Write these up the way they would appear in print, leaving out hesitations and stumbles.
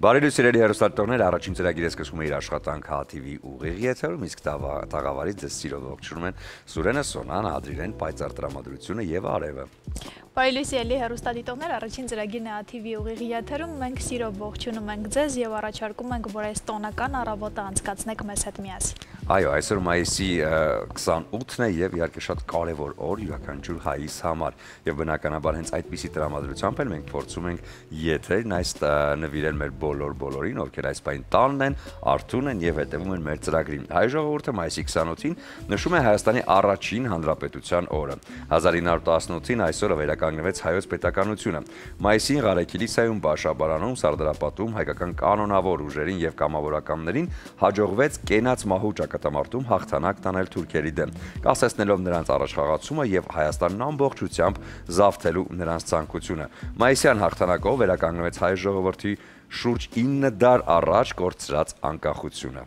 Բարի լույս սիրելի հեռուստադիտողներ, առաջին ծրագիրը սկսում է իր աշխատանքը ՀԱՏՎ-ի ուղիղ եթերում, իսկ տաղավարից ձեզ սիրով ողջունում են Սուրենը, Սոնան, Ադրինեն, Պայծառ տրամադրությունը եւ Արևը։ Բարի լույս սիրելի հեռուստադիտողներ, առաջին ծրագիրն է ՀԱՏՎ-ի ուղիղ եթերում, մենք սիրով ողջունում ենք ձեզ եւ առաջարկում ենք, որ այս տոնական առավոտը անցկացնեք մեզ հետ միասին։ Այո, այսօր մայիսի 28-ն է եւ իհարկե շատ կարեւոր օր յուրաքանչյուր հայիս համար եւ բնականաբար հենց այդպիսի տրամադրությամբ էլ մենք փորձում ենք եթերին այս նվիրել մեր բոլորին, ովքեր այս պահին տանն են, արթուն են եւ հետեւում են մեր ծրագրին։ Հայ ժողովուրդը մայիսի 28-ին նշում է Հայաստանի առաջին հանրապետության օրը։ 1918-ին այս օրը վերականգնվեց հայոց պետականությունը։ Մայիսին Ղարեքիլիսայում, Բաշաբարանում, Սարդարապատում հայկական կանոնավոր ուժերին եւ կամավորականներին հաջողվեց կենաց մահու ճակատամարտում հաղթանակ տանել թուրքերի դեմ, կասեցնելով նրանց առաջխաղացումը եւ Հայաստանն ամբողջությամբ զավթելու նրանց ցանկությունը։ Մայիսյան հաղթանակով վերականգնվեց հայ ժողովրդի շուրջ 9 դար առաջ կորցրած անկախությունը։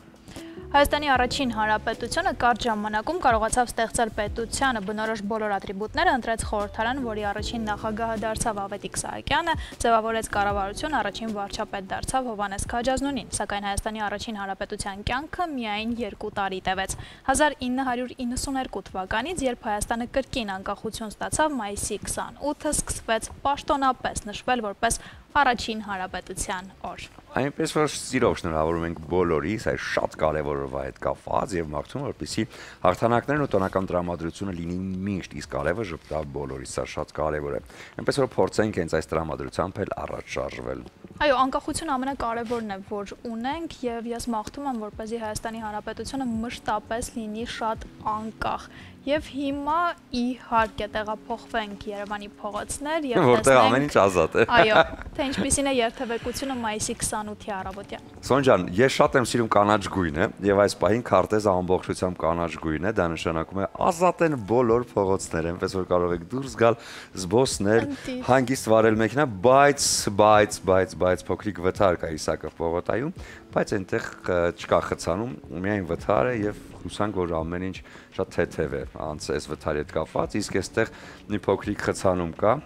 Հայաստանի առաջին հանրապետությունը կարճ ժամանակում կարողացավ ստեղծել պետությանը բնորոշ բոլոր ատրիբուտները, ընտրեց խորհրդարան, որի առաջին նախագահը դարձավ Ավետիք Սահակյանը, ձևավորեց կառավարություն, առաջին վարչապետ դարձավ Հովհաննես Քաջազնունին, սակայն Հայաստանի առաջին հանրապետության կյանքը միայն 2 տարի տևեց։ 1992 թվականից, երբ Հայաստանը կրկին անկախություն ստացավ, մայիսի 28-ը սկսվեց պաշտոնապես նշվել որպես առաջին հանրապետության օր։ Այնպես որ սիրով շնորհավորում ենք բոլորիս այս շատ կարևոր օրվա հետ կապված եւ մաղթում որպեսզի հաղթանակներն ու տոնական տրամադրությունը լինի միշտ, իսկ արևը ժպտա բոլորիս, սա շատ կարևոր է։ Այնպես որ փորձենք հենց այս տրամադրությամբ էլ առաջ շարժվել։ Այո, անկախությունը ամենակարևորն է, որ ունենք եւ ես մաղթում եմ, որպեսզի Հայաստանի Հանրապետությունը մշտապես լինի շատ անկախ։ Եվ հիմա իհարկե տեղափոխվենք Երևանի փողոցներ եւ տեսնենք, որտեղ ամեն ինչ ազատ է։ Այո, թե ինչպիսին է երթևեկությունը մայիսի 28-ի առավոտյան։ Սոն ջան, ես շատ եմ սիրում կանաչ գույնը եւ այս պահին քարտեզը ամբողջությամբ կանաչ գույն է, դա նշանակում է ազատ են բոլոր փողոցները, այնպես որ կարող եք դուրս գալ, զբոսնել, հանգիստ վարել մեքենա, բայց փոքրիկ վթար կա Իսակով պողոտայում, բայց այնտեղ չկա խցանում, միայն վթար է եւ հուսանք որ ամեն ինչ շատ թեթև է այս վթարի հետ կապված, իսկ այստեղ մի փոքրիկ խցանում կա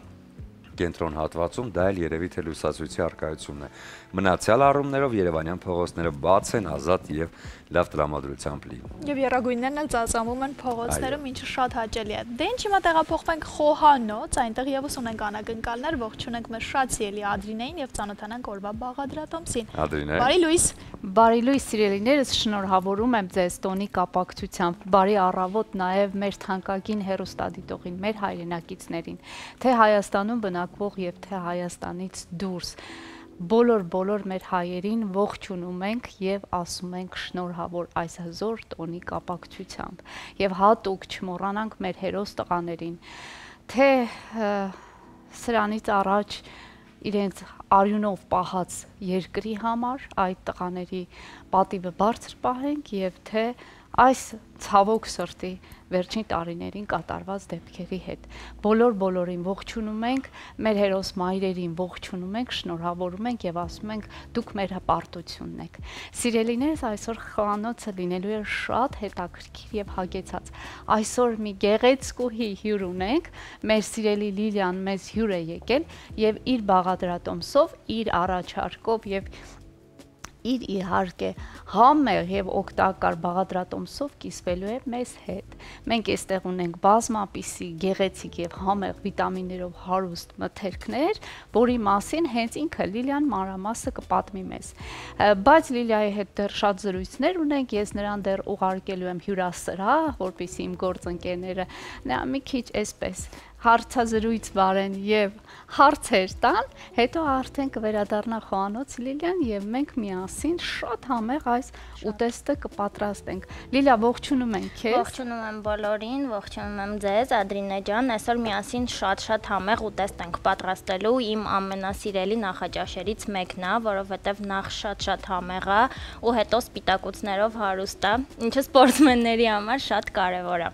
կենտրոն հատվածում, դա էլ երևի թե լուսացույցի առկայությունն է։ Մնացյալ առումներով Երևանյան փողոցները բաց են, ազատ եւ լավ տրամադրությամբ լի։ Եվ եռագույններն էլ ծածանվում են փողոցներում, ինչը շատ հաճելի է։ Դե ինչ հիմա տեղափոխվենք Խոհանոց, այնտեղ եւս ունենք անակնկալներ, ողջունենք մեր շատ սիրելի Ադրինեին եւ ծանոթանանք օրվա բաղադրատոմսին։ Ադրինե։ Բարի լույս։ Բարի լույս սիրելիներս, շնորհավորում եմ ձեզ տոնի կապակցությամբ։ Բարի առավոտ նաեւ մեր թանկագին հեռուստադիտողին, մեր հայրենակիցներին, թե Հայաստանում բնակվող եւ թե Հայաստանից դուրս։ Բոլոր մեր հայերին ողջունում ենք եւ ասում ենք շնորհավոր այս հզոր տոնի կապակցությամբ եւ հատուկ չմոռանանք մեր հերոս տղաներին, թե սրանից առաջ իրենց արյունով պահած երկրի համար այդ տղաների պատիվը բարձր պահենք եւ թե այս ցավոք սրտի վերջին տարիներին կատարված դեպքերի հետ բոլորին ողջունում ենք, մեր հերոս մայրերին ողջունում ենք, շնորհավորում ենք եւ ասում ենք դուք մեր հպարտությունն եք։ Սիրելիներս, այսօր Խոհանոցը լինելու է շատ հետաքրքիր եւ հագեցած։ Այսօր մի գեղեցկուհի հյուր ունենք, մեր սիրելի Լիլիան մեզ հյուր է եկել եւ իր բաղադրատոմսով, իր առաջարկով եւ իր իհարկե համեղ եւ օգտակար բաղադրատոմսով կիսվելու է մեզ հետ։ Մենք այստեղ ունենք բազմապիսի գեղեցիկ եւ համեղ վիտամիններով հարուստ մթերքներ, որի մասին հենց ինքը Լիլիան մանրամասը կպատմի մեզ։ Բայց Լիլիայի հետ դեռ շատ զրույցներ ունենք, ես նրան դեռ ուղարկելու եմ հյուրասրահ, որպեսզի իմ գործընկերները նա մի քիչ այսպես հարցազրույց վարեն եւ հարցեր տան, հետո արդեն կվերադառնա Խոհանոց Լիլիան եւ մենք միասին շատ համեղ այս ուտեստը կպատրաստենք։ Լիլիա, ողջունում ենք քեզ։ Ողջունում եմ բոլորին, ողջունում եմ ձեզ, Ադրինե ջան, այսօր միասին շատ համեղ ուտեստ ենք պատրաստելու, իմ ամենասիրելի նախաճաշերից մեկն է, որովհետեւ նախ շատ համեղ է ու հետո սպիտակուցներով հարուստ է, ինչը սպորտսմենների համար շատ կարեւոր է։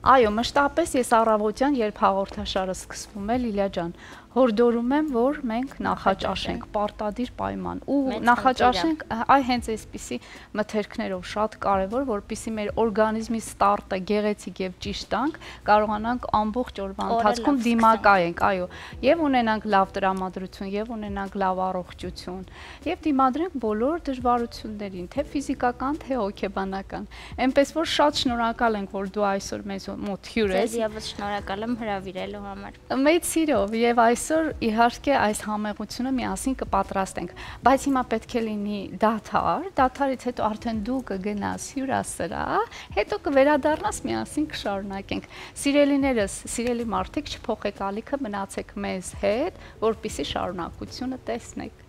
Այո, մշտապես ես առավոտյան, երբ հաղորդաշարը սկսվում է, Լիլիա ջան, հորդորում եմ, որ մենք նախաճաշենք, պարտադիր պայման ու նախաճաշենք հենց այսպիսի մթերքներով շատ կարևոր, որպեսզի մեր օրգանիզմի ստարտը գեղեցիկ եւ ճիշտ տանք, կարողանանք ամբողջ օրվա ընթացքում դիմակայենք, այո, եւ ունենանք լավ տրամադրություն, եւ ունենանք լավ առողջություն, եւ դիմադրենք բոլոր դժվարություններին, թե ֆիզիկական, թե հոգեբանական։ Այնպես որ շատ շնորհակալ ենք, որ դու այսօր մեզ մոտ հյուր ես։ Ձեզ եւս շնորհակալ եմ հրավիրելու համար։ Մեծ սիրով եւ այսօր իհարկե այս համեղությունը միասին կպատրաստենք, բայց հիմա պետք է լինի դադար, դադարից հետո արդեն դու կգնաս հյուրասրահ, հետո կվերադառնաս միասին կշարունակենք։ Սիրելիներս, սիրելի մարդիկ, չփոխեք ալիքը, մնացեք մեզ հետ, որպեսզի շարունակությունը տեսնեք։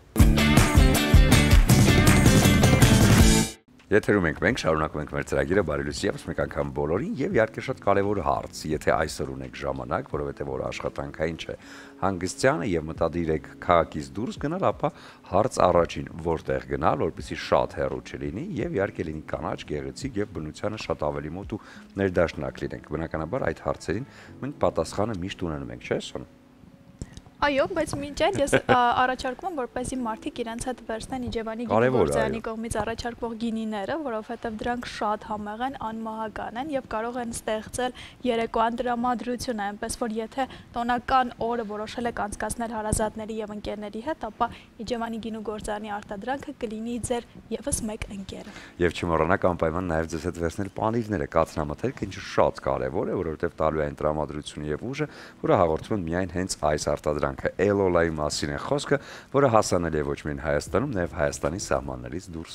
Եթերում ենք մենք, շարունակում ենք մեր ծրագիրը, բարի լույս եւս մեկ անգամ բոլորին եւ իհարկե շատ կարեւոր հարց, եթե այսօր ունեք ժամանակ, որովհետեւ որ աշխատանքային չէ, հանգստյանը եւ մտադիր եք քաղաքից դուրս գնալ, ապա հարց առաջին, որտեղ գնալ, որպեսզի շատ հեռու չլինի եւ իհարկե լինի կանաչ, գեղեցիկ եւ բնությանը շատ ավելի մոտ ու ներդաշնակ լինենք։ Բնականաբար այդ հարցերին մենք պատասխանը միշտ ունենում ենք, չէ՞ Սոն։ Այո, բայց մինչ այդ ես առաջարկում եմ, որպեսզի մարդիկ իրենց հետ վերցնեն Իջևանի գինեգործարանի կողմից առաջարկվող գինիները, որովհետև դրանք շատ համեղ են, անմահական են եւ կարող են ստեղծել երեկոյան տրամադրություն, այնպես որ եթե տոնական օրը որոշել եք անցկացնել հարազատների եւ ընկերների հետ, ապա Իջևանի գինեգործարանի արտադրանքը կլինի ձեր եւս մեկ ընկերը։ Եվ չմոռանաք անպայման նաեւ ձեզ հետ վերցնել պանիրները, կաթնամթերքը, ինչը շատ կարեւոր է, որովհետեւ տալու է այն տրամադրությունը եւ ուժը, որը հաղորդում են միայն հենց այս արտադրանքը։ Էլոլայի մասին է խոսքը, որը հասանելի է ոչ միայն Հայաստանում, նաև Հայաստանի սահմաններից դուրս։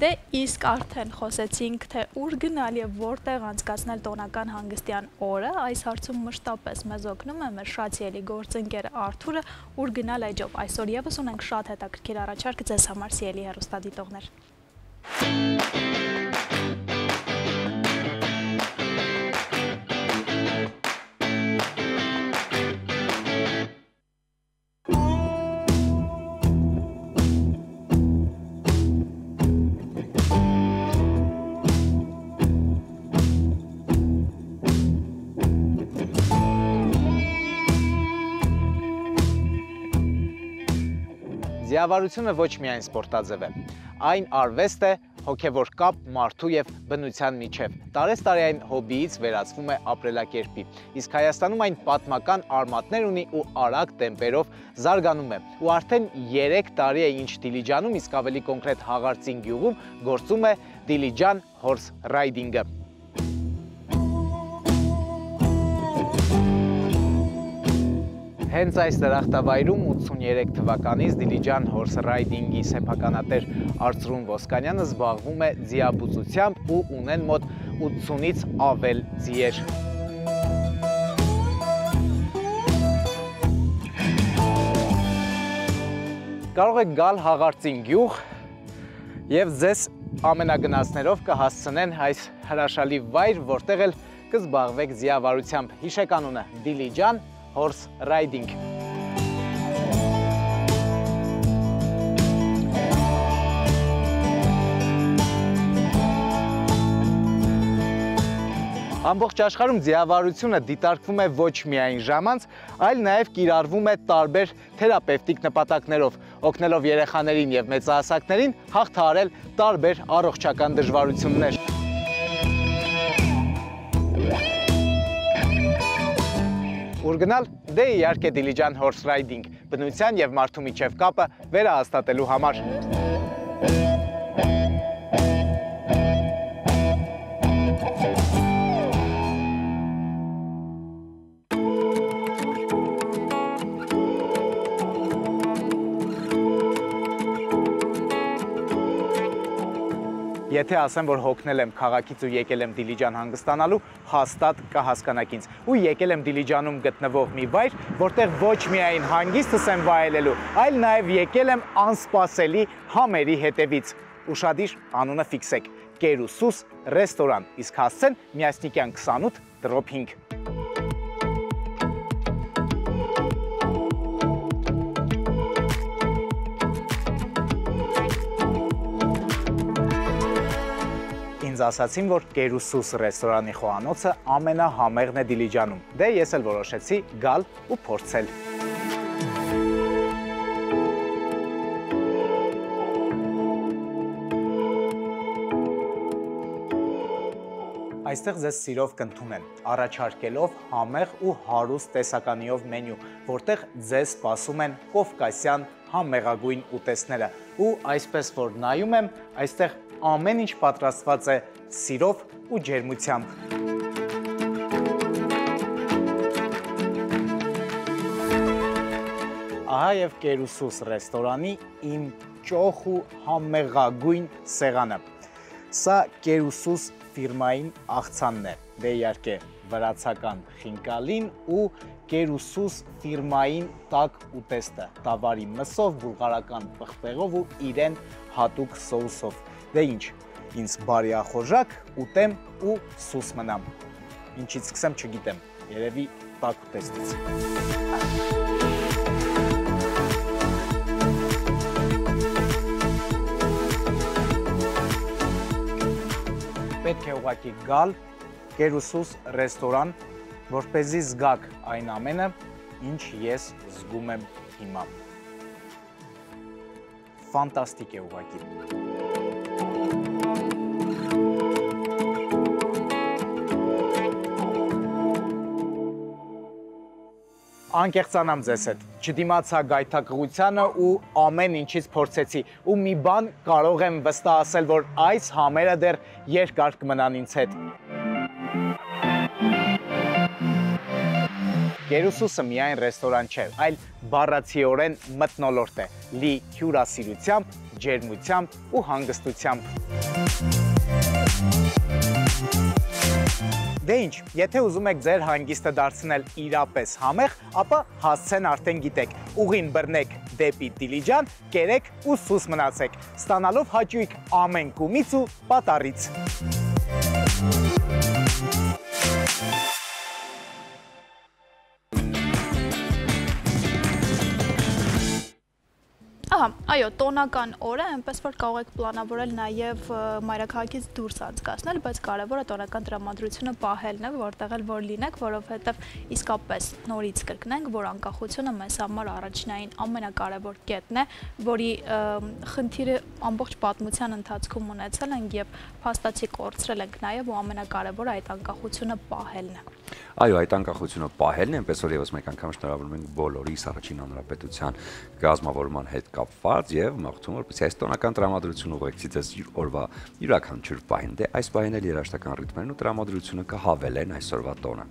Դե իսկ արդեն խոսեցինք, թե ուր գնալ եւ որտեղ անցկացնել տոնական հանգստյան օրը, այս հարցում մշտապես մեզ օգնում է մեր շատ սիրելի գործընկեր Արթուրը, ուր գնալ էջով։ Այսօր եւս ունենք շատ հետաքրքիր առաջարկ ձեզ համար, սիրելի հեռուստադիտողներ։ Ձիավարությունը ոչ միայն սպորտաձև է, այն արվեստ է, հոգևոր կապ մարդու եւ բնության միջև։ Տարեստարի այն հոբիից վերածվում է ապրելակերպի։ Իսկ Հայաստանում այն պատմական արմատներ ունի ու արագ տեմպերով զարգանում է։ Ու արդեն 3 տարի է ինչ Դիլիջանում, իսկ ավելի կոնկրետ Հաղարծին գյուղում գործում է Դիլիջան Horse Riding-ը։ Հենց այս դրախտավայրում 83 թվականից Դիլիջան Horse Riding-ի սեփականատեր Արծրուն Ոսկանյանը զբաղվում է ձիաբուծությամբ ու ունեն մոտ 80-ից ավել ձիեր։ Կարող եք գալ Հաղարծին գյուղ եւ ձեզ ամենագնացներով կհասցնեն այս հրաշալի վայր, որտեղ էլ կզբաղվեք ձիավարությամբ։ Հիշեք անունը՝ Դիլիջան Horse Riding։ Ամբողջ աշխարհում ձիավարությունը դիտարկվում է ոչ միայն ժամանց, այլ նաև կիրառվում է տարբեր թերապևտիկ նպատակներով, օգնելով երեխաներին եւ մեծահասակներին հաղթահարել տարբեր առողջական դժվարություններ։ Ուր գնալ, դե իհարկե Դիլիջան Horse Riding, բնության եւ մարդու միջև կապը վերահաստատելու համար։ Եթե ասեմ, որ հոգնել եմ քաղաքից ու եկել եմ Դիլիջան հանգստանալու, հաստատ կհասկանաք ինձ։ Ու եկել եմ Դիլիջանում գտնվող մի վայր, որտեղ ոչ միայն հանգիստս եմ վայելելու, այլ նաև եկել եմ անսպասելի համերի հետևից։ Ուշադիր անունը ֆիքսեք՝ Կերուսուս ռեստորան, իսկ հասցեն Միասնիկյան 28/5։ Ինձ ինձ ասացին, որ Կերուսուս ռեստորանի խոհանոցը ամենահամեղն է Դիլիջանում։ Դե ես էլ որոշեցի գալ ու փորձել։ Այստեղ ձեզ սիրով կընդունում են, առաջարկելով համեղ ու հարուստ տեսականիով մենյու, որտեղ ձեզ սպասում են կովկասյան համեղագույն ուտեստները։ Ու այսպես որ նայում եմ, այստեղ ամեն ինչ պատրաստված է սիրով ու ջերմությամբ։ Ահա եւ Կերուսուս ռեստորանի իմ ճոխ ու համեղագույն սեղանը։ Սա Կերուսուս ֆիրմային աղցանն է, դե իհարկե վրացական խինկալին ու Կերուսուս ֆիրմային տաք ուտեստը, տավարի մսով, բուլղարական պղպեղով ու իրեն հատուկ սոուսով։ Դե ինչ, ինձ բարի ախորժակ, ուտեմ ու սուս մնամ։ Ինչից սկսեմ չգիտեմ, երևի տաք ուտեստից։ Պետք է ուղղակի գալ Կերուսուս ռեստորան, որպեսզի զգաք այն ամենը, ինչ ես զգում եմ հիմա։ Ֆանտաստիկ է ուղղակի։ Անկեղծանամ ձեզ հետ, չդիմացա գայթակղությանը ու ամեն ինչից փորձեցի ու մի բան կարող եմ վստահել, որ այս համերը դեռ երկար կմնան ինձ հետ։ Կերուսուսը միայն ռեստորան չէ, այլ բառացիորեն մթնոլորտ է, լի հյուրասիրությամբ, ջերմությամբ ու հանգստությամբ։ Դե ինչ, եթե ուզում եք ձեր հանգիստը դարձնել իրապես համեղ, ապա հասցեն արդեն գիտեք, ուղին բռնեք դեպի Դիլիջան, կերեք ու սուս մնացեք, ստանալով հաճույք ամեն կումից ու պատառից։ Ահա, այո, տոնական օրը, այնպես որ կարող եք պլանավորել նաև մայրաքաղաքից դուրս անցկացնել, բայց կարևորը տոնական տրամադրությունը պահելն է, որտեղ էլ որ լինեք, որովհետև իսկապես նորից կրկնենք, որ անկախությունը մեզ համար առաջնային ամենակարևոր կետն է, որի խնդիրը ամբողջ պատմության ընթացքում ունեցել ենք եւ փաստացի կորցրել ենք նաև ու ամենակարևորը այդ անկախությունը պահելն է։ Այո, այդ անկախությունը պահելն է, այնպես որ եւս մեկ անգամ շնորհավորում ենք բոլորիս առաջին հանրապետության գազམ-ավորման հետ կապված եւ մաղթում որպեսզի այս տոնական տրամադրությունը ուղեկցի ձեզ օրվա յուրաքանչյուր պահին։ Դե այս պահին էլ երաժշտական ռիթմերն ու տրամադրությունը կհավելեն այսօրվա տոնը։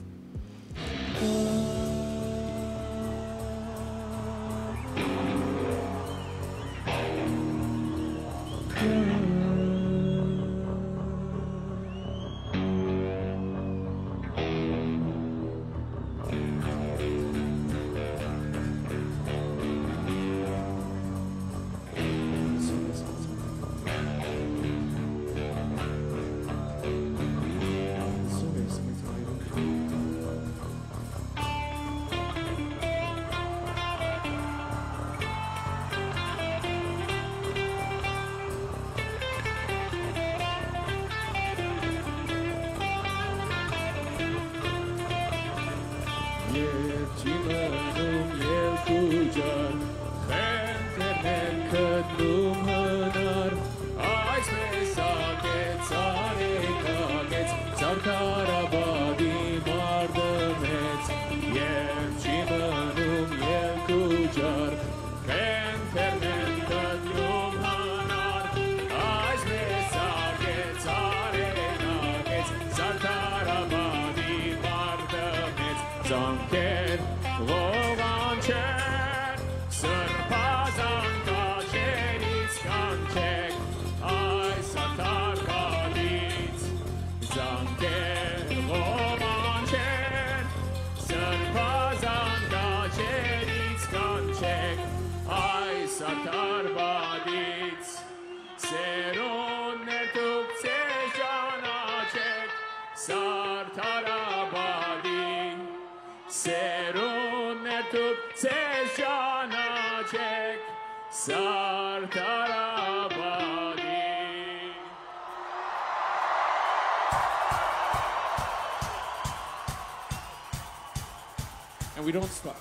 and we don't stop.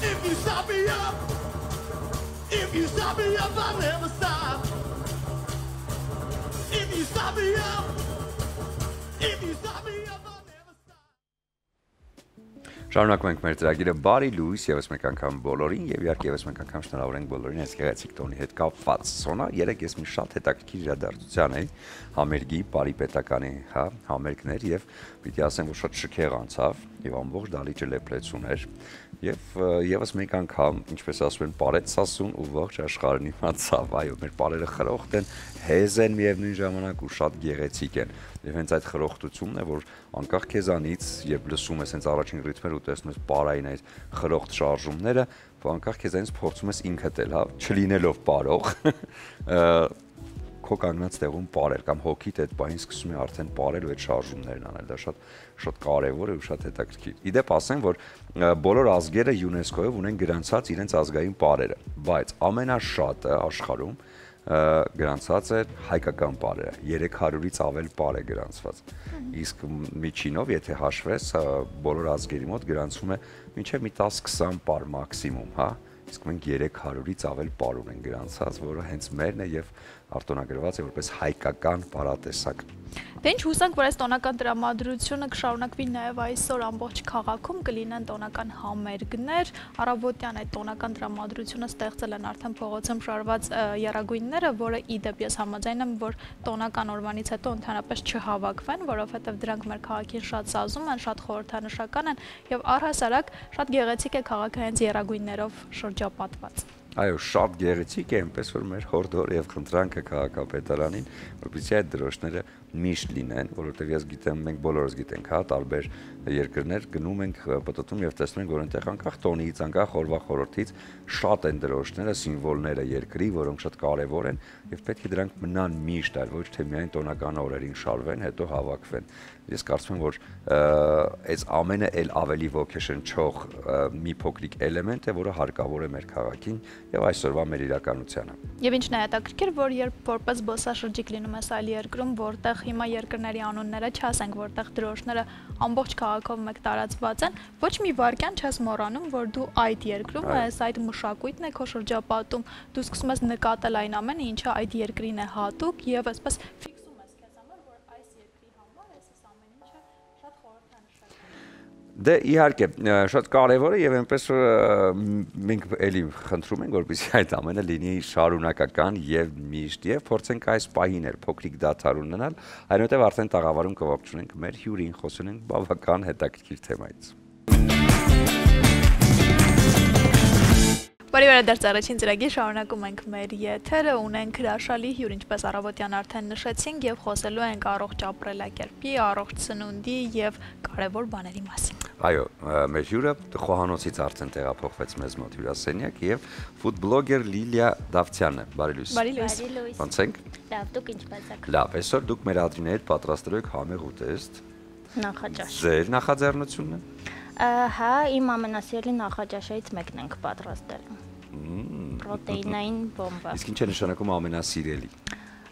If you stop me up, if you stop me up, I'll never stop. If you stop me up, if you stop me up, I'll never stop. Շարունակում ենք մեր ծրագիրը բարի լույս եւս մեկ անգամ բոլորին եւ իհարկե եւս մեկ անգամ շնորհավորենք բոլորին այս գեղեցիկ տոնի հետ կապված։ Սոնա, երեք ես մի շատ հետաքրքիր իրադարձության էի համերգի բարի պետականի, հա, համերգներ եւ պիտի ասեմ, որ շատ շքեղ անցավ եւ ամբողջ դալիճը լեփլեցուն էր եւ եւս մեկ անգամ, ինչպես ասում են, բարեց ասուն ու ողջ աշխարհին իմացավ, այո, մեր բարերը խրոխտ են, հեզ են միևնույն ժամանակ ու շատ գեղեցիկ են։ Եվ հենց այդ խրոխտությունն է, որ անկախ քեզանից, երբ լսում ես հենց առաջին ռիթմեր ու տեսնում ես բարային այդ խրոխտ շարժումները, անկախ քեզանից փորձում ես ինքդ էլ, հա, չլինելով բարող, քո կանգնած տեղում բարել կամ հոգիդ այդ բանին սկսում է արդեն բարել ու այդ շարժումներն անել, դա շատ կարևոր է ու շատ հետաքրքիր։ Իդեպ ասեմ, որ բոլոր ազգերը ՅՈՒՆԵՍԿՕ-ով ունեն գրանցած իրենց ազգային բարերը, բայց ամենաշատը աշխարհում գրանցած է հայկական բարերը, 300-ից ավել բար է գրանցված։ Իսկ միջինով, եթե հաշվես, բոլոր ազգերի մոտ գրանցվում է մինչև մի 10-20 բար մաքսիմում, հա։ Իսկ մենք 300-ից ավել բար ունենք գրանցած, որը հենց մերն է եւ արտոնագրված է որպես հայկական բարատեսակ։ Դե ինչ հուսանք, որ այս տոնական տրամադրությունը կշարունակվի նաև այսօր ամբողջ քաղաքում կլինեն տոնական համերգներ, առավոտյան այդ տոնական տրամադրությունը ստեղծել են արդեն փողոցում շարված եռագույնները, որը իդեպ ես համաձայն եմ, որ տոնական օրվանից հետո ընդհանրապես չհավաքվեն, որովհետև դրանք մեր քաղաքին շատ սազում են, շատ խորհրդանշական են եւ առհասարակ շատ գեղեցիկ է քաղաքը հենց եռագույններով շրջապատված։ Այո, շատ գեղեցիկ է, այնպես որ մեր հորդոր եւ խնդրանքը քաղաքապետարանին, որպեսզի այդ դրոշները միշտ լինեն, որովհետեւ ես գիտեմ, մենք բոլորս գիտենք, հա, տարբեր երկրներ գնում ենք, պտտում եւ տեսնում ենք, որ այնտեղ անկախ տոնից, անկախ օրվա խորհրդից շատ են դրոշները, սիմվոլները երկրի, որոնք շատ կարեւոր են եւ պետք է դրանք մնան միշտ, այլ ոչ թե միայն տոնական օրերին շարվեն, հետո հավաքվեն։ Ես կարծում եմ, որ այս ամենը էլ ավելի ոգեշնչող մի փոքրիկ էլեմենտ է, որը հարկավոր է մեր քաղաքին եւ այսօրվա մեր իրականությանը։ Եվ ինչն է հետաքրքիր, որ երբ որպես զբոսաշրջիկ լինում ես այլ երկրում, որտեղ հիմա երկրների անունները չասենք, որտեղ դրոշները ամբողջ քաղաքով մեկ տարածված են, ոչ մի վայրկյան չես մոռանում, որ դու այդ երկրում ես, այդ մշակույթն է քո շրջապատում, դու սկսում ես նկատել այն ամենը, ինչը այդ երկրին է հատուկ եւ այսպես ֆիքսում ես քեզ համար, որ այս երկրի համար այս ամեն ինչը շատ խորհրդանշական է։ Դե իհարկե, շատ կարևոր է եւ այնպես մենք էլի խնդրում ենք, որպեսզի այդ ամենը լինի շարունակական եւ միշտ եւ փորձենք այս պահին էլ փոքրիկ դադար ունենալ, այնուհետեւ արդեն տաղավարում կողոպչունենք մեր հյուրին, խոսենք բավական հետաքրքիր թեմայից։ Բարի վերադարձ առաջին ծրագիր, շարունակում ենք մեր եթերը, ունենք հրաշալի հյուր, ինչպես առավոտյան արդեն նշեցինք եւ խոսելու ենք առողջ ապրելակերպի, առողջ սնունդի եւ կարեւոր բաների մասին։ Այո, մեր հյուրը Խոհանոցից արդեն տեղափոխվեց մեզ մոտ հյուրասենյակ եւ ֆուդ բլոգեր Լիլիա Դավթյանն է։ Բարի լույս։ Բարի լույս։ Ոնց եք։ Լավ, դուք ինչպես եք։ Լավ, այսօր դուք մեր ադրիների հետ պատրաստելու եք համեղ ուտեստ։ Նախաճաշ։ Ձեր նախաձեռնությունն է։ Հա, իմ ամենասիրելի նախաճաշերից մեկն ենք պատրաստել։ Պրոտեինային բոմբա։ Իսկ ինչ է նշանակում ամենասիրելի։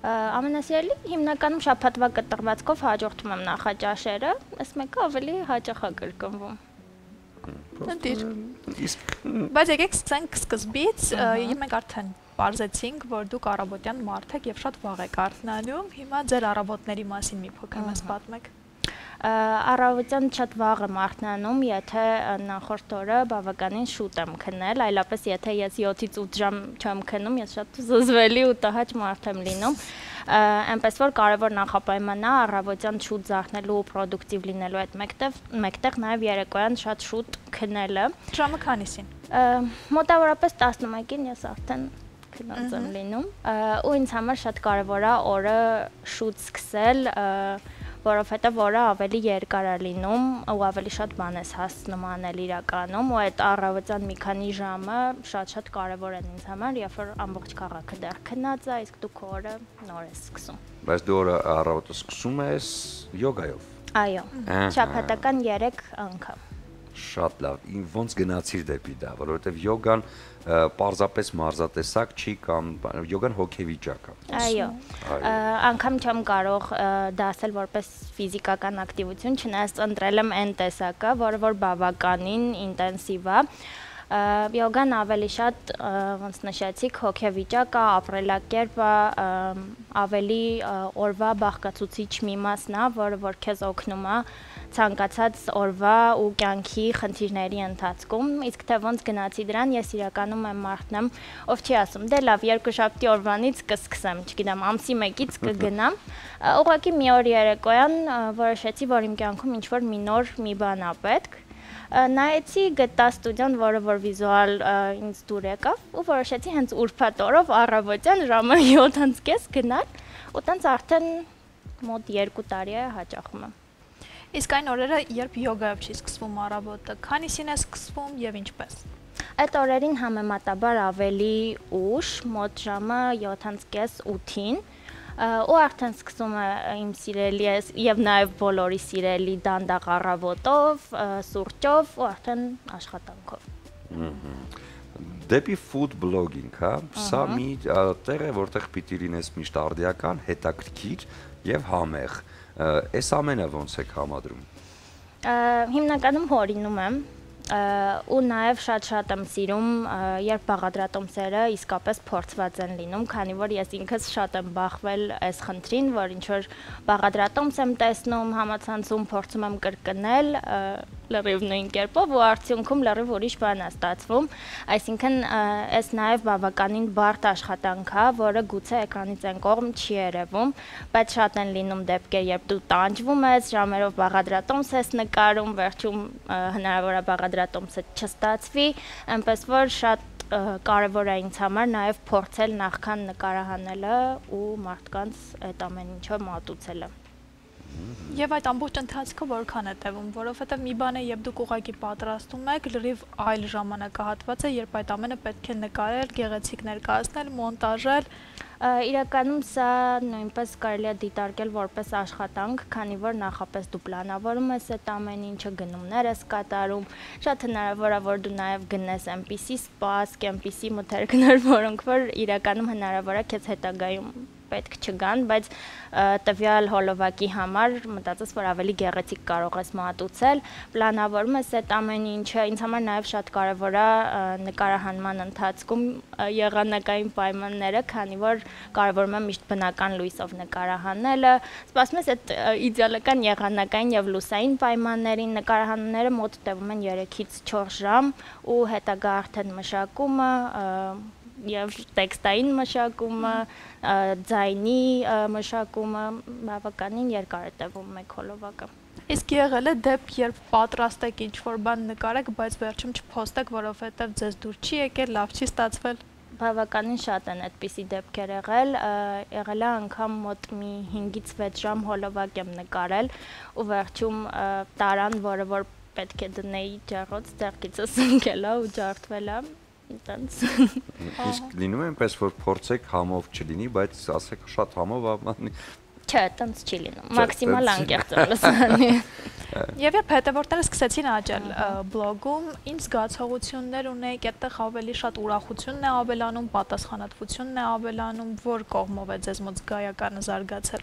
Ամենասիրելի հիմնականում շաբաթվա կտրվածքով հաջորդում եմ նախաճաշերը, ըստ մեկը ավելի հաճախ է կրկնվում։ Ընտիր։ Իսկ Բայց եկեք սկսենք սկզբից, մենք արդեն պարզեցինք, որ դուք առավոտյան մարդ եք եւ շատ վաղ եք արթնանում, հիմա ձեր առավոտների մասին մի փոքր մեզ պատմեք։ Առավոտյան շատ վաղ եմ արթնանում, եթե նախորդ օրը բավականին շուտ եմ քնել, այլապես եթե ես 7-ից 8 ժամ չեմ քնում, ես շատ զզվելի ու տհաճ մարդ եմ լինում, այնպես որ կարևոր նախապայմանն է առավոտյան շուտ զարթնելու ու պրոդուկտիվ լինելու հետ մեկտեղ նաև երեկոյան շատ շուտ քնելը։ Ժամը քանիսին։ Մոտավորապես 11-ին ես արդեն քնած եմ լինում, ու ինձ համար շատ կարևոր է օրը շուտ սկսել, որովհետև որը ավելի երկար է լինում ու ավելի շատ բան ես հասնում անել իրականում ու այդ առավոտյան մի քանի ժամը շատ կարևոր են ինձ համար, երբ որ ամբողջ քաղաքը դեռ քնած է, իսկ դու քո օրը նոր ես սկսում։ Բայց դու օրը առավոտը սկսում ես յոգայով։ Այո, շաբաթական 3 անգամ։ Շատ լավ։ Ոնց գնացիր դեպի դա, որովհետև յոգան պարզապես մարզատեսակ չի կամ յոգան հոգեվիճակ է։ Այո։ Անգամ չեմ կարող դա ասել որպես ֆիզիկական ակտիվություն, չնայած ընտրել եմ այն տեսակը, որը որ բավականին ինտենսիվ է։ Յոգան ավելի շատ, ոնց նշեցիք, հոգեվիճակը, ապրելակերպը, ավելի օրվա բաղկացուցիչ մի մասն է, որը որ քեզ օգնում է ցանկացած օրվա ու կյանքի խնդիրների ընթացքում, իսկ թե ոնց գնացի դրան, ես իրականում եմ մարդն եմ, ով չի ասում, դե լավ, երկուշաբթի օրվանից կսկսեմ, չգիտեմ, ամսի 1-ից կգնամ, ուղղակի մի օր երեկոյան որոշեցի, որ իմ կյանքում ինչ-որ մի նոր մի բան է պետք, նայեցի գտա ստուդիան, որը որ վիզուալ ինձ դուր եկավ ու որոշեցի հենց ուրբաթ օրով առավոտյան ժամը 7:30 գնալ ու տենց արդեն մոտ 2 տարի է հաճախում եմ։ Իսկ այն օրերը, երբ յոգայով չի սկսվում առավոտը, քանիսին է սկսվում եւ ինչպես։ Այդ օրերին համեմատաբար ավելի ուշ, մոտ ժամը 7:30-8-ին, ու արդեն սկսում է իմ սիրելի եւ նաեւ բոլորի սիրելի դանդաղ առավոտով, սուրճով ու արդեն աշխատանքով։ Դեպի food blogging, հա, սա մի տեղ է, որտեղ պիտի լինես միշտ արդիական, հետաքրքիր եւ համեղ։ Այս ամենը ոնց եք համադրում։ Հիմնականում հորինում եմ ու նաև շատ եմ սիրում, երբ բաղադրատոմսերը իսկապես փորձված են լինում, քանի որ ես ինքս շատ եմ բախվել այս խնդրին, որ ինչ որ բաղադրատոմս եմ տեսնում համացանցում, փորձում եմ կրկնել լրիվ նույն կերպով ու արդյունքում լրիվ ուրիշ բան է ստացվում, այսինքն այս նաև բավականին բարդ աշխատանք է, որը գուցե էկրանից այն կողմ չի երևում, բայց շատ են լինում դեպքեր, երբ դու տանջվում ես, ժամերով բաղադրատոմս ես նկարում, վերջում հնարավոր է բաղադրատոմսը չստացվի, այնպես որ շատ կարևոր է ինձ համար նաև փորձել նախքան նկարահանելը ու մարդկանց այդ ամեն ինչը մատուցելը։ Եվ այդ ամբողջ ընթացքը որքան է տևում, որովհետև մի բան է, երբ դուք ուղղակի պատրաստում եք, լրիվ այլ ժամանակահատված է, երբ այդ ամենը պետք է նկարել, գեղեցիկ ներկայացնել, մոնտաժել։ Իրականում սա նույնպես կարելի է դիտարկել որպես աշխատանք, քանի որ նախապես դու պլանավորում ես այդ ամեն ինչը, գնումներ ես կատարում, շատ հնարավոր է, որ դու նաև գնես այնպիսի սպասք, այնպիսի մթերքներ, որոնք որ իրականում հնարավոր է քեզ հետագայում պետք չգան, բայց տվյալ հոլովակի համար մտածես, որ ավելի գեղեցիկ կարող ես մատուցել, պլանավորում ես այդ ամեն ինչը, ինձ համար նաև շատ կարևոր է նկարահանման ընթացքում եղանակային պայմանները, քանի որ կարևորում եմ միշտ բնական լույսով նկարահանելը, սպասում ես այդ իդեալական եղանակային եւ լուսային պայմաններին, նկարահանումները մոտ տևում են 3-ից 4 ժամ ու հետագա արդեն մշակումը եւ տեքստային մշակումը, ձայնի մշակումը բավականին երկար է տևում մեկ հոլովակը։ Իսկ եղել է դեպք, երբ պատրաստեք ինչ-որ բան նկարեք, բայց վերջում չփոստեք, որովհետեւ ձեզ դուր չի եկել, լավ չի ստացվել։ Բավականին շատ են այդպիսի դեպքեր եղել է անգամ մոտ մի 5-ից 6 ժամ հոլովակ եմ նկարել ու վերջում տարան, որը որ պետք է դնեի ջեռոց, ձեռքիցս ընկել է ու ջարդվել է։ Իսկ լինում է այնպես, որ փորձեք համով չլինի, բայց ասեք շատ համով ամանի։ Չէ, տենց չի լինում, մաքսիմալ անկեղծ եմ լսանի։ Եվ երբ հետևորդները սկսեցին աճել բլոգում, ինչ զգացողություններ ունեիք, այդտեղ ավելի շատ ուրախությունն է ավելանում, պատասխանատվությունն է ավելանում, որ կողմով է ձեզ մոտ զգայականը զարգացել։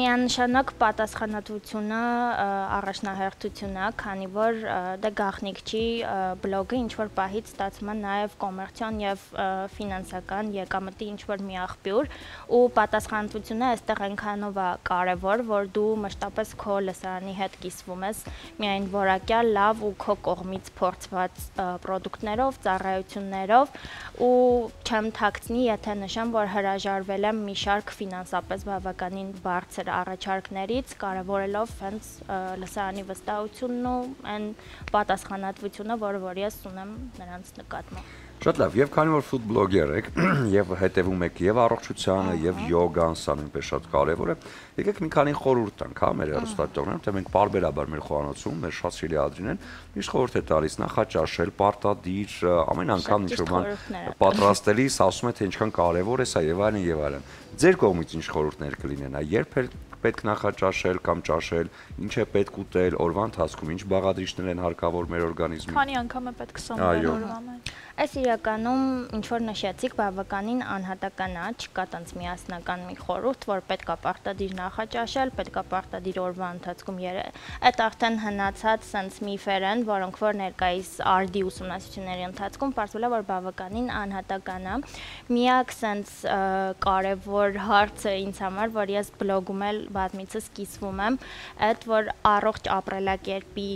Միանշանակ պատասխանատվությունը առաջնահերթություն է, քանի որ դա գաղտնիք չի, բլոգը ինչ որ պահից ստացվում է նաև կոմերցիոն եւ ֆինանսական եկամտի ինչ որ մի աղբյուր ու պատասխանատվությունը այստեղ այնքանով է կարևոր, որ դու մշտապես քո լսարանի հետ կիսվում ես միայն որակյալ լավ ու քո կողմից փորձված պրոդուկտներով, ծառայություններով ու չեմ թաքցնի, եթե նշեմ, որ հրաժարվել եմ մի շարք ֆինանսապես բավականին բարձր առաջարկներից, կարևորելով հենց լսարանի վստահությունն ու այն պատասխանատվությունը, որը որ ես ունեմ նրանց նկատմամբ։ Շատ լավ, եւ քանի որ ֆուդ բլոգեր եք եւ հետեւում եք եւ առողջությանը եւ յոգան, սա նույնպես շատ կարեւոր է։ Եկեք մի քանի խորհուրդ տանք, հա, մեր հեռուստադիտողներուն, թե մենք բարբերաբար մեր խոհանոցում, մեր շատ սիրելի Ադրինեն, միշտ խորհուրդ է տալիս նախաճաշել, պարտադիր, ամեն անգամ ինչ-որ բան պատրաստելիս ասում է թե ինչքան կարեւոր է սա եւ այլն եւ այլն։ Ձեր կողմից ինչ խորհուրդներ կլինեն, երբ է պետք նախաճաշել կամ ճաշել, ինչ է պետք ուտել օրվա ընթացքում, ինչ բաղադրիչներ են հարկավոր մեր օրգանիզմին։ Քանի անգամ է պետք սնվել օրվա մեջ։ Այս իրականում ինչ որ նշեցիք, բավականին անհատական է, չկա տենց միասնական մի խորհուրդ, որ պետքա պարտադիր նախաճաշել, պետքա պարտադիր օրվա ընթացքում այդ արդեն հնացած sense միֆեր են, որոնք որ ներկայիս արդի ուսումնասիրությունների ընթացքում պարզվել է, որ բավականին անհատական է։ Միակ sense կարևոր հարցը ինձ համար, որ ես բլոգում էլ բազմիցս կիսվում եմ, այդ որ առողջ ապրելակերպի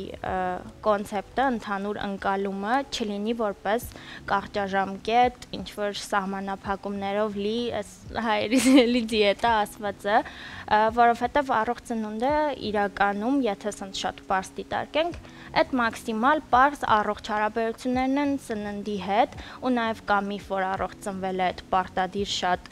կոնցեպտը, ընդհանուր ընկալումը չլինի որպես կարճաժամկետ, ինչ-որ սահմանափակումներով լի հայերի դիետա ասվածը, որովհետև առողջ ծնունդը իրականում, եթե սենց շատ պարզ դիտարկենք, այդ մաքսիմալ պարզ առողջ հարաբերություններն են ծննդի հետ, ու նաև կա միֆ, որ առողջ ծնվելը այդ պարտադիր շատ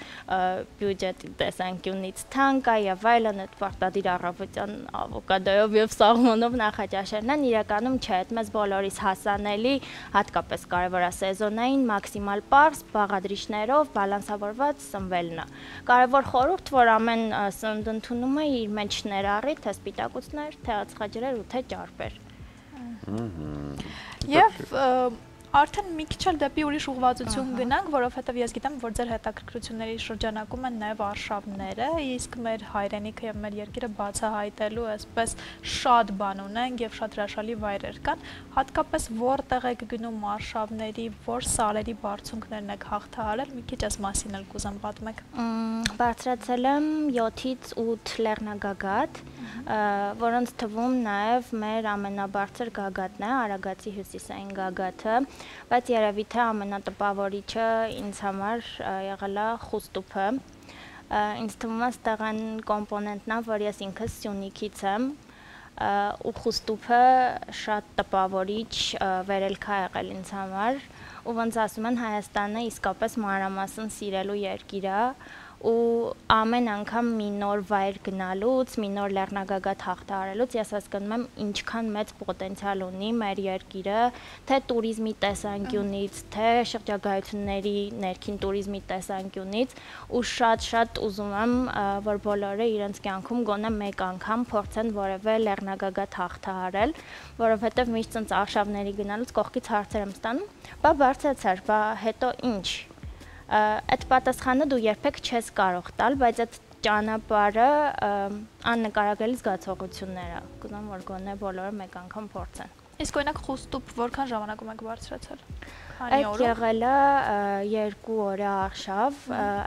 բյուջետի տեսանկյունից թանկ է եւ այլն, այդ պարտադիր առավոտյան ավոկադոյով եւ սաղմոնով նախաճաշելն են, իրականում չէ, այդ մեզ բոլորիս հասանելի, հատկապես կարևոր է սեզոնային մաքսիմալ պարզ բաղադրիչներով բալանսավորված սնվելն է։ Կարևոր խորհուրդ, որ ամեն սնունդ ընդունում է իր մեջ ներառի թե սպիտակուցներ, թե ածխաջրեր ու թե ճարպեր։ Եվ արդեն մի քիչ էլ դեպի ուրիշ ուղղվածություն գնանք, որովհետև ես գիտեմ, որ ձեր հետաքրքրությունների շրջանակում են նաև արշավները, իսկ մեր հայրենիքը եւ մեր երկիրը բացահայտելու այսպես շատ բան ունենք եւ շատ հրաշալի վայրեր կան, հատկապես որտեղ եք գնում արշավների, որ սալերի բարձունքներն եք հաղթահարել, մի քիչ այս մասին էլ կուզեմ պատմեք։ Բարձրացել եմ 7-ից 8 լեռնագագաթ, որոնց թվում նաև մեր ամենաբարձր գագաթն է, Արագածի հյուսիսային գագաթը, բայց երևի թե ամենատպավորիչը ինձ համար եղել է խուստուփը։ Ինձ թվում է ստեղան կոմպոնենտն է, որ ես ինքս Սյունիքից եմ, ու խուստուփը շատ տպավորիչ վերելք է եղել ինձ համար, ու ոնց ասում են Հայաստանը իսկապես մանրամասն սիրելու երկիր է, ու ամեն անգամ մի նոր վայր գնալուց, մի նոր լեռնագագաթ հաղթահարելուց ես հասկանում եմ ինչքան մեծ պոտենցիալ ունի մեր երկիրը, թե туриզմի տեսանկյունից, թե շրջագայությունների ներքին туриզմի տեսանկյունից, ու շատ ուզում եմ, որ բոլորը իրենց կյանքում գոնե մեկ անգամ փորձեն որևէ լեռնագագաթ հաղթահարել, որովհետև միշտ ցած արշավների գնալուց կողքից հարցեր եմ ստանում, բա բարձրացար, բա հետո ինչ։ Այդ պատասխանը դու երբեք չես կարող տալ, բայց այդ ճանապարհը աննկարագրելի զգացողություններ է, կուզեմ որ գոնե բոլորը մեկ անգամ փորձեն։ Իսկ օրինակ խուստուփ որքան ժամանակում եք բարձրացել։ Այդ եղել է 2 օրյա արշավ,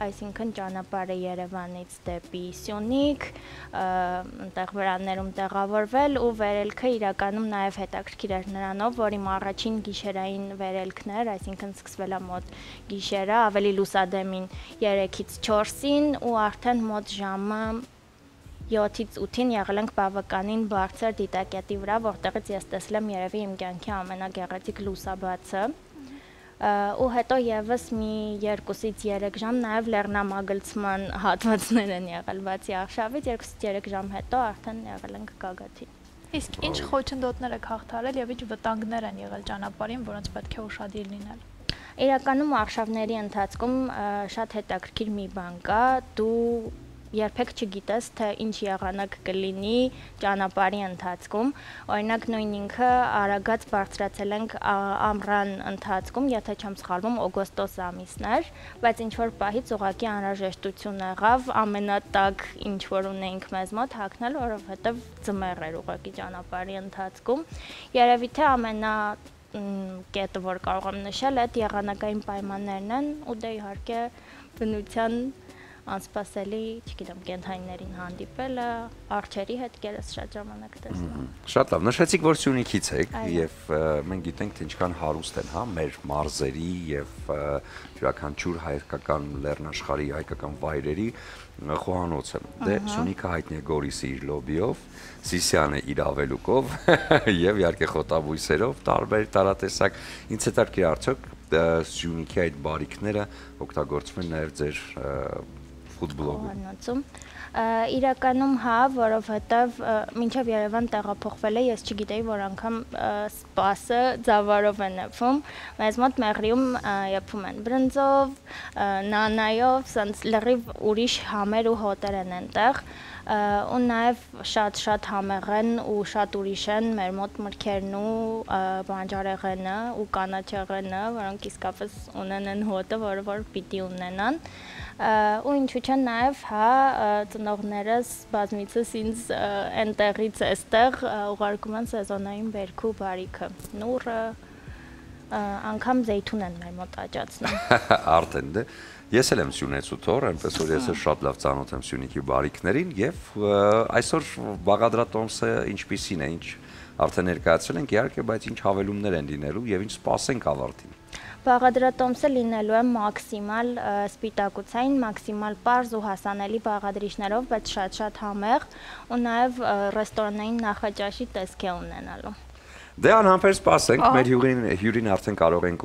այսինքն ճանապարհը Երևանից դեպի Սյունիք, այնտեղ վրաններում տեղավորվել ու վերելքը իրականում նաև հետաքրքիր էր նրանով, որ իմ առաջին գիշերային վերելքներ, այսինքն սկսվել է մոտ գիշերը, ավելի լուսադեմին 3-ից 4-ին ու արդեն մոտ ժամը 7-ից 8-ին եղել ենք բավականին բարձր դիտակետի վրա, որտեղից ես տեսել եմ երևի իմ կյանքի ամենագեղեցիկ լուսաբացը, ու հետո եւս մի 2-ից 3 ժամ նաև լեռնամագլցման հատվածներ են եղել, բացի արշավից 2-ից 3 ժամ հետո արդեն եղել ենք գագաթին։ Իսկ ինչ խոչընդոտներ եք հաղթահարել եւ ինչ վտանգներ են եղել ճանապարհին, որոնց պետք է ուշադիր լինել։ Իրականում արշավների ընթացքում շատ հետաքրքիր մի բան կա, դու երբեք չգիտես, թե ինչ եղանակ կլինի ճանապարհի ընթացքում, օրինակ նույն ինքը Արագած բարձրացել ենք ամռան ընթացքում, եթե չեմ սխալվում, օգոստոս ամիսն էր, բայց ինչ-որ պահից ուղղակի անհրաժեշտություն եղավ ամենատակ ինչ-որ ունեինք մեզ մոտ հագնել, որովհետև ձմեռ էր ուղղակի ճանապարհի ընթացքում, երևի թե ամենա կետը, որ կարող եմ նշել, այդ եղանակային պայմաններն են ու դե իհարկե բնության անսպասելի, չգիտեմ, կենդանիներին հանդիպելը, արջերի հետ կերես շատ ժամանակ տեսնում։ Շատ լավ, նշեցիք, որ Սյունիքից եք եւ մենք գիտենք, թե ինչքան հարուստ են, հա, մեր մարզերի եւ յուրաքանչյուր հայկական լեռնաշխարհի հայկական վայրերի խոհանոցը։ Դե Սյունիքը հայտնի է Գորիսի իր լոբիով, Սիսիանը իր ավելուկով եւ իհարկե խոտաբույսերով, տարբեր տարատեսակ։ Ինչ հետաքրքիր արդյոք Սյունիքի այդ բարիքները օգտագործվում են նաեւ ձեր ֆուտբոլում։ Իրականում հա, որովհետև մինչև Երևան տեղափոխվել է, ես չգիտեի, որ անգամ սպասը ձավարով է նետվում, մեզ մոտ Մեղրիում եփում են բրնձով, նանայով, սենց լրիվ ուրիշ համեր ու հոտեր են այնտեղ, ու նաև շատ համեղ են ու շատ ուրիշ են մեր մոտ մրգերն ու բանջարեղենը ու կանաչեղենը, որոնք իսկապես ունեն են հոտը, որ պիտի ունենան։ Ու ինչու՞ չէ նաև հա ծնողներս բազմիցս ինձ այնտեղից էստեղ ուղարկում են սեզոնային բերքու բարիքը, նուռը, անգամ զեյթուն են մեր մոտ աճացնում։ Արդեն դե ես էլ եմ Սյունեցու թոռ, այնպես որ ես շատ լավ ծանոթ եմ Սյունիքի բարիքներին եւ այսօր բաղադրատոմսը ինչպիսին է, ինչ արդեն ներկայացրել ենք իհարկե, բայց ինչ հավելումներ են լինելու եւ ինչ սպասենք ավարտին։ Բաղադրատոմսը լինելու է մաքսիմալ սպիտակուցային, մաքսիմալ պարզ ու հասանելի բաղադրիչներով, բայց շատ համեղ ու նաև ռեստորանային նախաճաշի տեսք է ունենալու։ Դե անհամբեր սպասենք, մեր հյուրին արդեն կարող ենք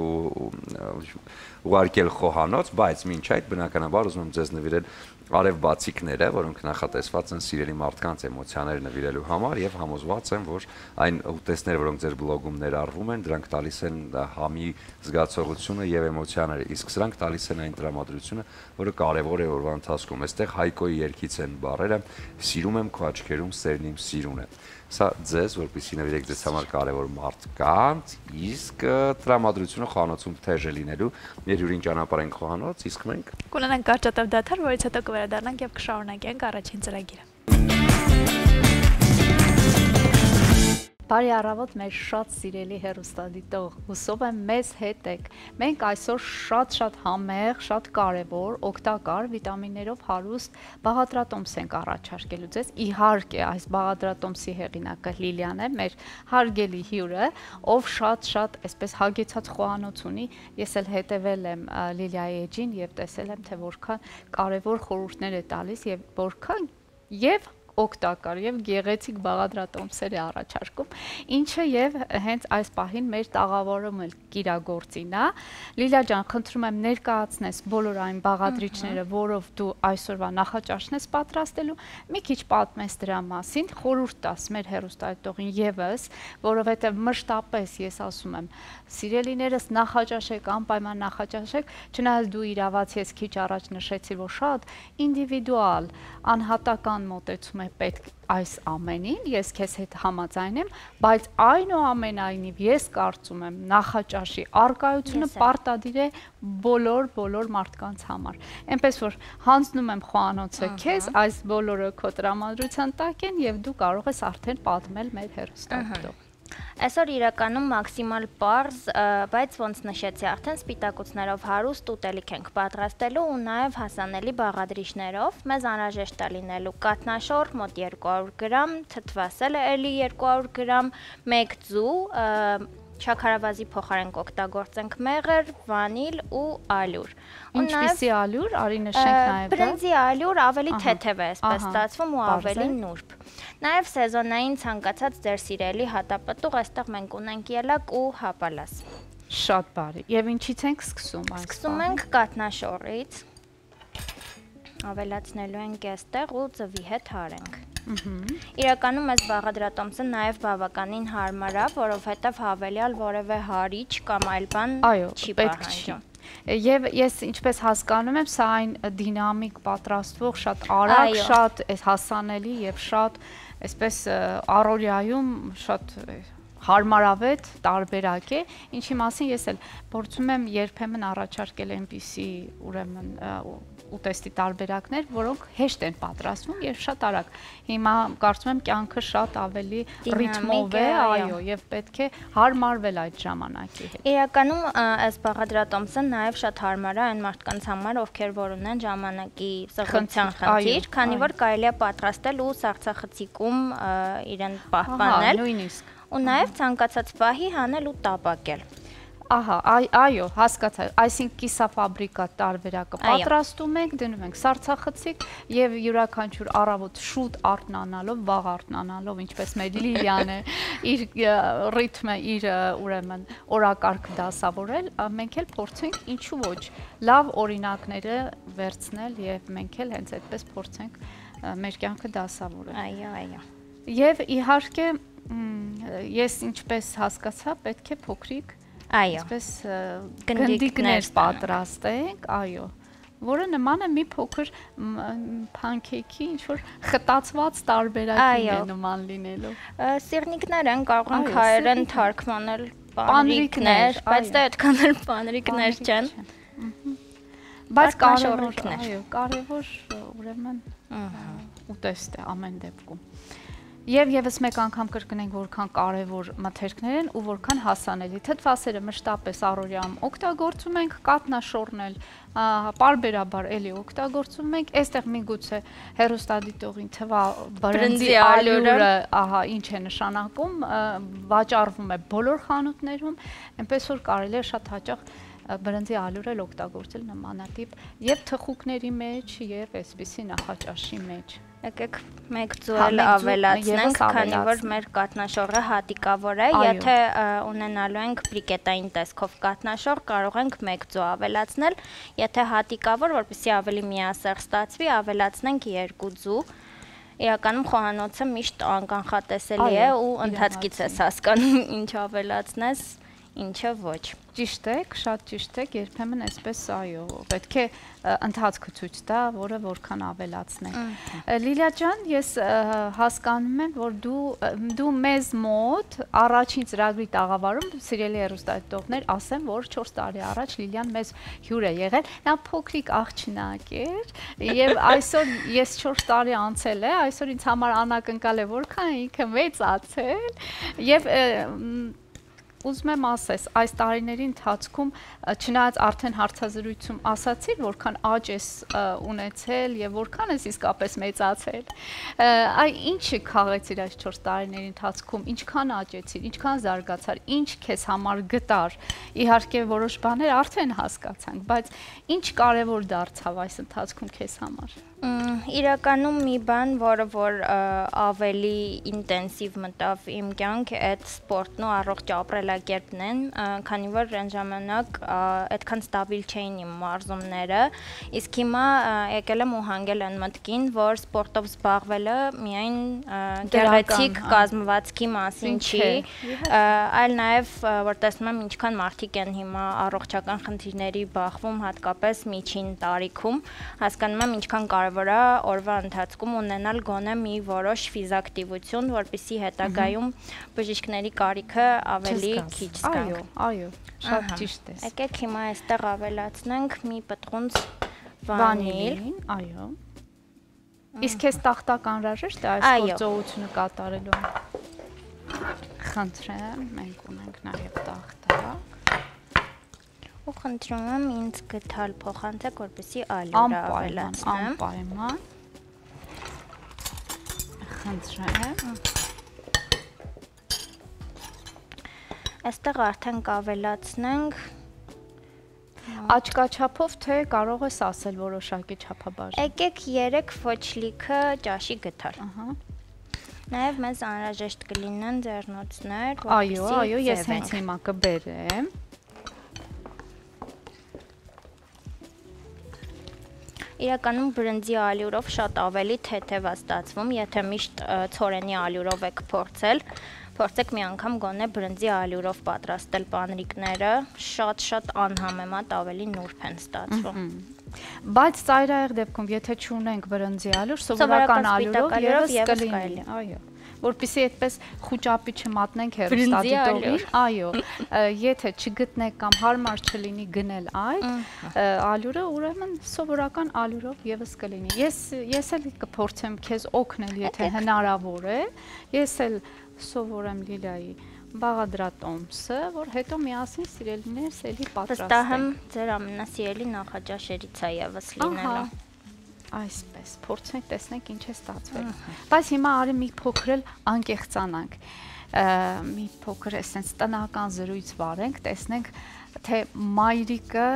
ուղարկել խոհանոց, բայց մինչ այդ բնականաբար ուզում եմ ձեզ նվիրել արև բացիկները, որոնք նախատեսված են սիրելի մարդկանց էմոցիաներ նվիրելու համար եւ համոզված եմ, որ այն ուտեստները, որոնք ձեր բլոգում ներառվում են, դրանք տալիս են համի զգացողությունը եւ էմոցիաները, իսկ սրանք տալիս են այն տրամադրությունը, որը կարեւոր է օրվա ընթացքում։ Այստեղ Հայկոյի երգից են բառերը՝ սիրում եմ քո աչքերում սերն իմ սիրուն է։ Սա ձեզ, որպեսզի նվիրեք ձեզ համար կարևոր մարդկանց, իսկ տրամադրությունը խոհանոցում թեժ է լինելու։ Մեր հյուրին ճանապարհենք խոհանոց, իսկ մենք կունենանք կարճատև դադար, որից հետո կվերադառնանք եւ կշարունակենք առաջին ծրագիրը։ Բարի առավոտ մեր շատ սիրելի հեռուստադիտող, հուսով եմ մեզ հետ եք։ Մենք այսօր շատ համեղ, շատ կարևոր, օգտակար վիտամիններով հարուստ բաղադրատոմս ենք առաջարկելու ձեզ։ Իհարկե, այս բաղադրատոմսի հեղինակը Լիլիան է, մեր հարգելի հյուրը, ով շատ այսպես հագեցած խոհանոց ունի։ Ես էլ հետևել եմ Լիլիայի էջին եւ տեսել եմ, թե որքան կարևոր խորհուրդներ է տալիս եւ որքան եւ օգտակար եւ գեղեցիկ բաղադրատոմսեր է առաջարկում, ինչը եւ հենց այս պահին մեր տաղավարում էլ կիրագործին է։ Լիլիա ջան, խնդրում եմ ներկայացնես բոլոր այն բաղադրիչները, որով դու այսօրվա նախաճաշն ես պատրաստելու, մի քիչ պատմես դրա մասին, խորհուրդ տաս մեր հեռուստադիտողին եւս, որովհետեւ մշտապես ես ասում եմ, սիրելիներս նախաճաշեք, անպայման նախաճաշեք, չնայած դու իրավացի ես քիչ առաջ նշեցի, որ շատ ինդիվիդուալ, անհատական մոտեցում պետք այս ամենին, ես քեզ հետ համաձայն եմ, բայց այնուամենայնիվ ես կարծում եմ նախաճաշի արկայությունը պարտադիր է բոլոր մարդկանց համար։ Էնպես որ հանձնում եմ խոհանոցը քեզ, այս բոլորը քո տրամադրության տակ են եւ դու կարող ես արդեն պատմել մեր հեռուստադիտողին։ Այսօր իրականում մաքսիմալ պարզ, բայց ոնց նշեցի արդեն սպիտակուցներով հարուստ ուտելիք ենք պատրաստելու ու նաև հասանելի բաղադրիչներով։ Մեզ անհրաժեշտ է լինելու կաթնաշոր մոտ 200 գրամ, թթվասել է էլի 200 գրամ, 1 ձու, շաքարավազի փոխարեն կօգտագործենք մեղր, վանիլ ու ալյուր։ Ինչպիսի ալյուր, արի նշենք նաև դա։ Բրնձի ալյուր ավելի թեթև է, այսպես ստացվում ու ավելի նուրբ։ Նաև սեզոնային ցանկացած ձեր սիրելի հատապտուղ, այստեղ մենք ունենք ելակ ու հապալաս։ Շատ բարի։ Եվ ինչից ենք սկսում այս։ Սկսում ենք կաթնաշորից։ Ավելացնելու ենք այստեղ ու ձվի հետ հարենք։ Իրականում այս բաղադրատոմսը նաև բավականին հարմար է, որովհետև հավելյալ որևէ հարիչ կամ այլ բան չի պահանջում։ Եվ ես ինչպես հասկանում եմ, սա այն դինամիկ պատրաստվող, շատ արագ, շատ հասանելի եւ շատ այսպես առօրյայում շատ հարմարավետ տարբերակ է, ինչի մասին ես էլ փորձում եմ երբեմն առաջարկել այնպիսի ուրեմն ուտեստի տարբերակներ, որոնք հեշտ են պատրաստվում եւ շատ արագ։ Հիմա կարծում եմ կյանքը շատ ավելի ռիթմով է, այո, եւ պետք է հարմարվել այդ ժամանակի հետ։ Իրականում այս բաղադրատոմսը նաեւ շատ հարմար է այն մարդկանց համար, ովքեր որ ունեն ժամանակի սղության խնդիր, քանի որ կարելի է պատրաստել ու սառցախցիկում իրեն պահպանել։ Նույնիսկ։ Ու նաև ցանկացած պահի հանել ու տապակել։ Ահա, այո, հասկացա, այսինքն կիսաֆաբրիկատ տարբերակը պատրաստում ենք, դնում ենք սառցախցիկ եւ յուրաքանչյուր առավոտ շուտ արթնանալով, վաղ արթնանալով, ինչպես մեր Լիլիան է իր ռիթմը, իր ուրեմն օրակարգը դասավորել, մենք էլ փորձենք ինչու ոչ լավ օրինակները վերցնել եւ մենք էլ հենց այդպես փորձենք մեր կյանքը դասավորել։ Այո։ Եվ իհարկե ես ինչպես հասկացա, պետք է փոքրիկ այսպես գնդիկներ պատրաստենք, այո, որը նման է մի փոքր փանքեյքի ինչ-որ խտացված տարբերակին է նման լինելու։ Սիրնիկներ են, կարող ենք հայերեն թարգմանել պանրիկներ, բայց դա այդքան էլ պանրիկներ չեն։ Բայց կարևոր ուրեմն ուտեստ է ամեն դեպքում։ Եվ եւս մեկ անգամ կրկնենք, որքան կարևոր մթերքներ են ու որքան հասանելի։ Թթվասերը մշտապես առօրյայում օգտագործում ենք, կատնաշոռնել պարբերաբար էլի օգտագործում ենք։ Այստեղ միգուցե հեռուստադիտողին թվա բրնձի ալյուրը, ահա ինչ է նշանակում, վաճառվում է բոլոր խանութներում, այնպես որ կարելի է շատ հաճախ բրնձի ալյուրը օգտագործել նմանատիպ եւ թխուկների մեջ եւ այսպիսի նախաճաշի մեջ։ Եկեք մեկ ձուել ավելացնենք, քանի որ մեր կատնաշոռը հատիկավոր է, եթե ունենալու ենք բրիկետային տեսքով կատնաշոռ, կարող ենք մեկ ձու ավելացնել, եթե հատիկավոր, որպեսզի ավելի միասեռ ստացվի, ավելացնենք 2 ձու։ Իրականում խոհանոցը միշտ անկանխատեսելի է ու ընթացքից ես հասկանում ինչ ավելացնես, ինչը ոչ։ Ճիշտ եք, շատ ճիշտ եք, երբեմն այսպես այո, պետք է ընթացքը ցույց տա, որը որքան ավելացնենք։ Լիլիա ջան, ես հասկանում եմ, որ դու մեզ մոտ առաջին ծրագրի տաղավարում, սիրելի հեռուստադիտողներ, ասեմ, որ 4 տարի առաջ Լիլիան մեզ հյուր է եղել, նա փոքրիկ աղջնակ էր, եւ այսօր ես 4 տարի անցել է, այսօր ինձ համար անակնկալ է, որքան ինքը մեծացել, եւ ուզում եմ ասես, այս տարիների ընթացքում, չնայած արդեն հարցազրույցում ասացի, որքան աճ ես ունեցել եւ որքան ես իսկապես մեծացել, ինչը քաղեցիր այս 4 տարիների ընթացքում, ինչքան աճեցիր, ինչքան զարգացար, ինչ քեզ համար գտար, իհարկե որոշ բաներ արդեն հասկացանք, բայց ինչ կարևոր դարձավ այս ընթացքում քեզ համար։ Իրականում մի բան, որը որ ավելի ինտենսիվ մտավ իմ կյանք, այդ սպորտն ու առողջ ապրելակերպն են, քանի որ այն ժամանակ այդքան ստաբիլ չէին իմ մարզումները, իսկ հիմա եկել եմ ու հանգել այն մտքին, որ սպորտով զբաղվելը միայն գեղեցիկ կազմվածքի մասին չի, այլ նաև որ տեսնում եմ ինչքան մարդիկ են հիմա առողջական խնդիրների բախվում, հատկապես միջին տարիքում, հասկանում եմ ինչքան կարևոր է օրվա ընթացքում ունենալ գոնե մի որոշ ֆիզակտիվություն, որպեսզի հետագայում բժիշկների կարիքը ավելի քիչ զգանք։ Այո, շատ ճիշտ է։ Եկեք հիմա այստեղ ավելացնենք մի պտղունց վանիլ։ Այո։ Իսկ քեզ տախտակ անհրաժեշտ է այս գործողությունը կատարելու։ Խնդրեմ, մենք ունենք նաև տախտակ։ Ու խնդրում եմ ինձ գտալ փոխանցեք, որպեսզի ալյուրը ավելացնեմ։ Անպայման։ Խնդրեմ։ Այստեղ արդեն կավելացնենք աչքաչափով թե կարող ես ասել որոշակի չափաբաժին։ Եկեք 3 ոչ լիքը ճաշի գտալ։ Նաև մեզ անհրաժեշտ կլինեն ձեռնոցներ, որպեսզի այո, ես հենց հիմա կբերեմ։ Իրականում բրնձի ալյուրով շատ ավելի թեթև է ստացվում, եթե միշտ ցորենի ալյուրով եք փորձել, փորձեք մի անգամ գոնե բրնձի ալյուրով պատրաստել պանրիկները, շատ անհամեմատ ավելի նուրբ են ստացվում։ Բայց ծայրահեղ դեպքում, եթե չունենք բրնձի ալյուր, սովորական ալյուրով եւս կլինի, այո։ որպեսզի այդպես խուճապի չմատնենք հեռուստադիտողին, այո, եթե չգտնեք կամ հարմար չլինի գնել այդ ալյուրը, ուրեմն սովորական ալյուրով եւս կլինի։ Ես էլ կփորձեմ քեզ օգնել, եթե հնարավոր է, ես էլ սովորեմ Լիլիայի բաղադրատոմսը, որ հետո միասին սիրելիներս էլի պատրաստենք։ Վստահ եմ ձեր ամենասիրելի նախաճաշերից է եւս լինելու։ Այսպես, փորձենք տեսնենք ինչ է ստացվել։ Բայց հիմա արի մի փոքր էլ անկեղծանանք։ Մի փոքր էսենց տնական զրույց վարենք, տեսնենք թե մայրիկը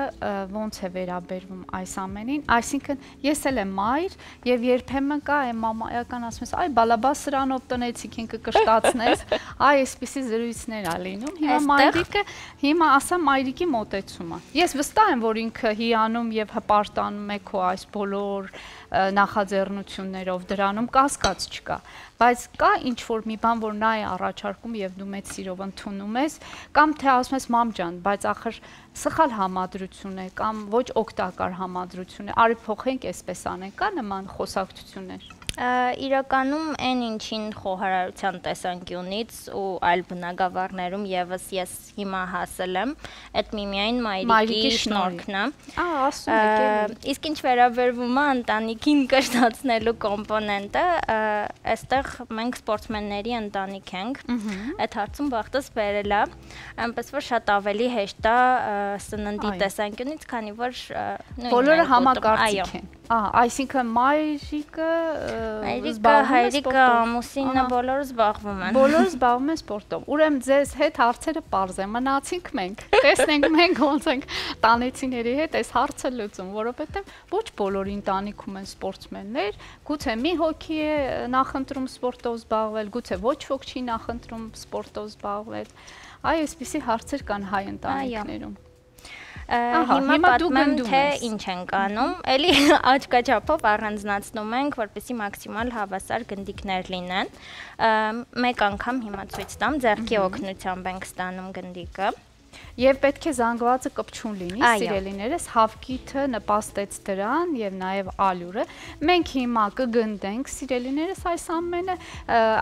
ոնց է վերաբերվում այս ամենին, այսինքն ես էլ եմ մայր եւ երբեմն կա այն մամայական ասում ես, այ բալաբա սրանով տնեցիք ինքը կշտացնես, այ այսպիսի զրույցներ ա լինում։ Հիմա մայրիկը, հիմա ասա մայրիկի մոտեցումը։ Ես վստահ եմ, որ ինքը հիանում եւ հպարտանում է քո այս բոլոր նախաձեռնություններով, դրանում կասկած չկա, բայց կա ինչ որ մի բան, որ նա է առաջարկում եւ դու մեծ սիրով ընդունում ես, կամ թե ասում ես մամ ջան, բայց ախր սխալ համադրություն է կամ ոչ օգտակար համադրություն է, արի փոխենք, այսպես անենք, կա նման խոսակցություններ։ Իրականում այն ինչին խոհարարության տեսանկյունից ու այլ բնագավառներում եւս ես հիմա հասել եմ, այդ միմիայն մայրիկի շնորհքն է։ Իսկ ինչ վերաբերվում է ընտանիքին կշտացնելու կոմպոնենտը, այստեղ մենք սպորտսմենների ընտանիք ենք, այդ հարցում բախտս բերել է, այնպես որ շատ ավելի հեշտ է սննդի տեսանկյունից, քանի որ բոլորը համակարծիք են։ Այսինքն մայրիկը, հայրիկը, ամուսինը բոլորը զբաղվում են։ Բոլորը զբաղվում են սպորտով։ Ուրեմն ձեզ հետ հարցերը պարզ են, մնացինք մենք։ Տեսնենք մենք ոնց ենք տանեցիների հետ այս հարցը լուծում, որովհետև ոչ բոլորի ընտանիքում են սպորտսմեններ, գուցե մի հոգի է նախընտրում սպորտով զբաղվել, գուցե ոչ ոք չի նախընտրում սպորտով զբաղվել։ Այ այսպիսի հարցեր կան հայ ընտանիքներում։ Հիմա պատմեմ, թե ինչ ենք անում, էլի աչքաչափով առանձնացնում ենք, որպեսզի մաքսիմալ հավասար գնդիկներ լինեն։ Մեկ անգամ հիմա ցույց տամ, ձեռքի օգնությամբ ենք ստանում գնդիկը։ Եվ պետք է զանգվածը կպչուն լինի, սիրելիներս, հավկիթը նպաստեց դրան եւ նաեւ ալյուրը։ Մենք հիմա կգնդենք, սիրելիներս, այս ամենը,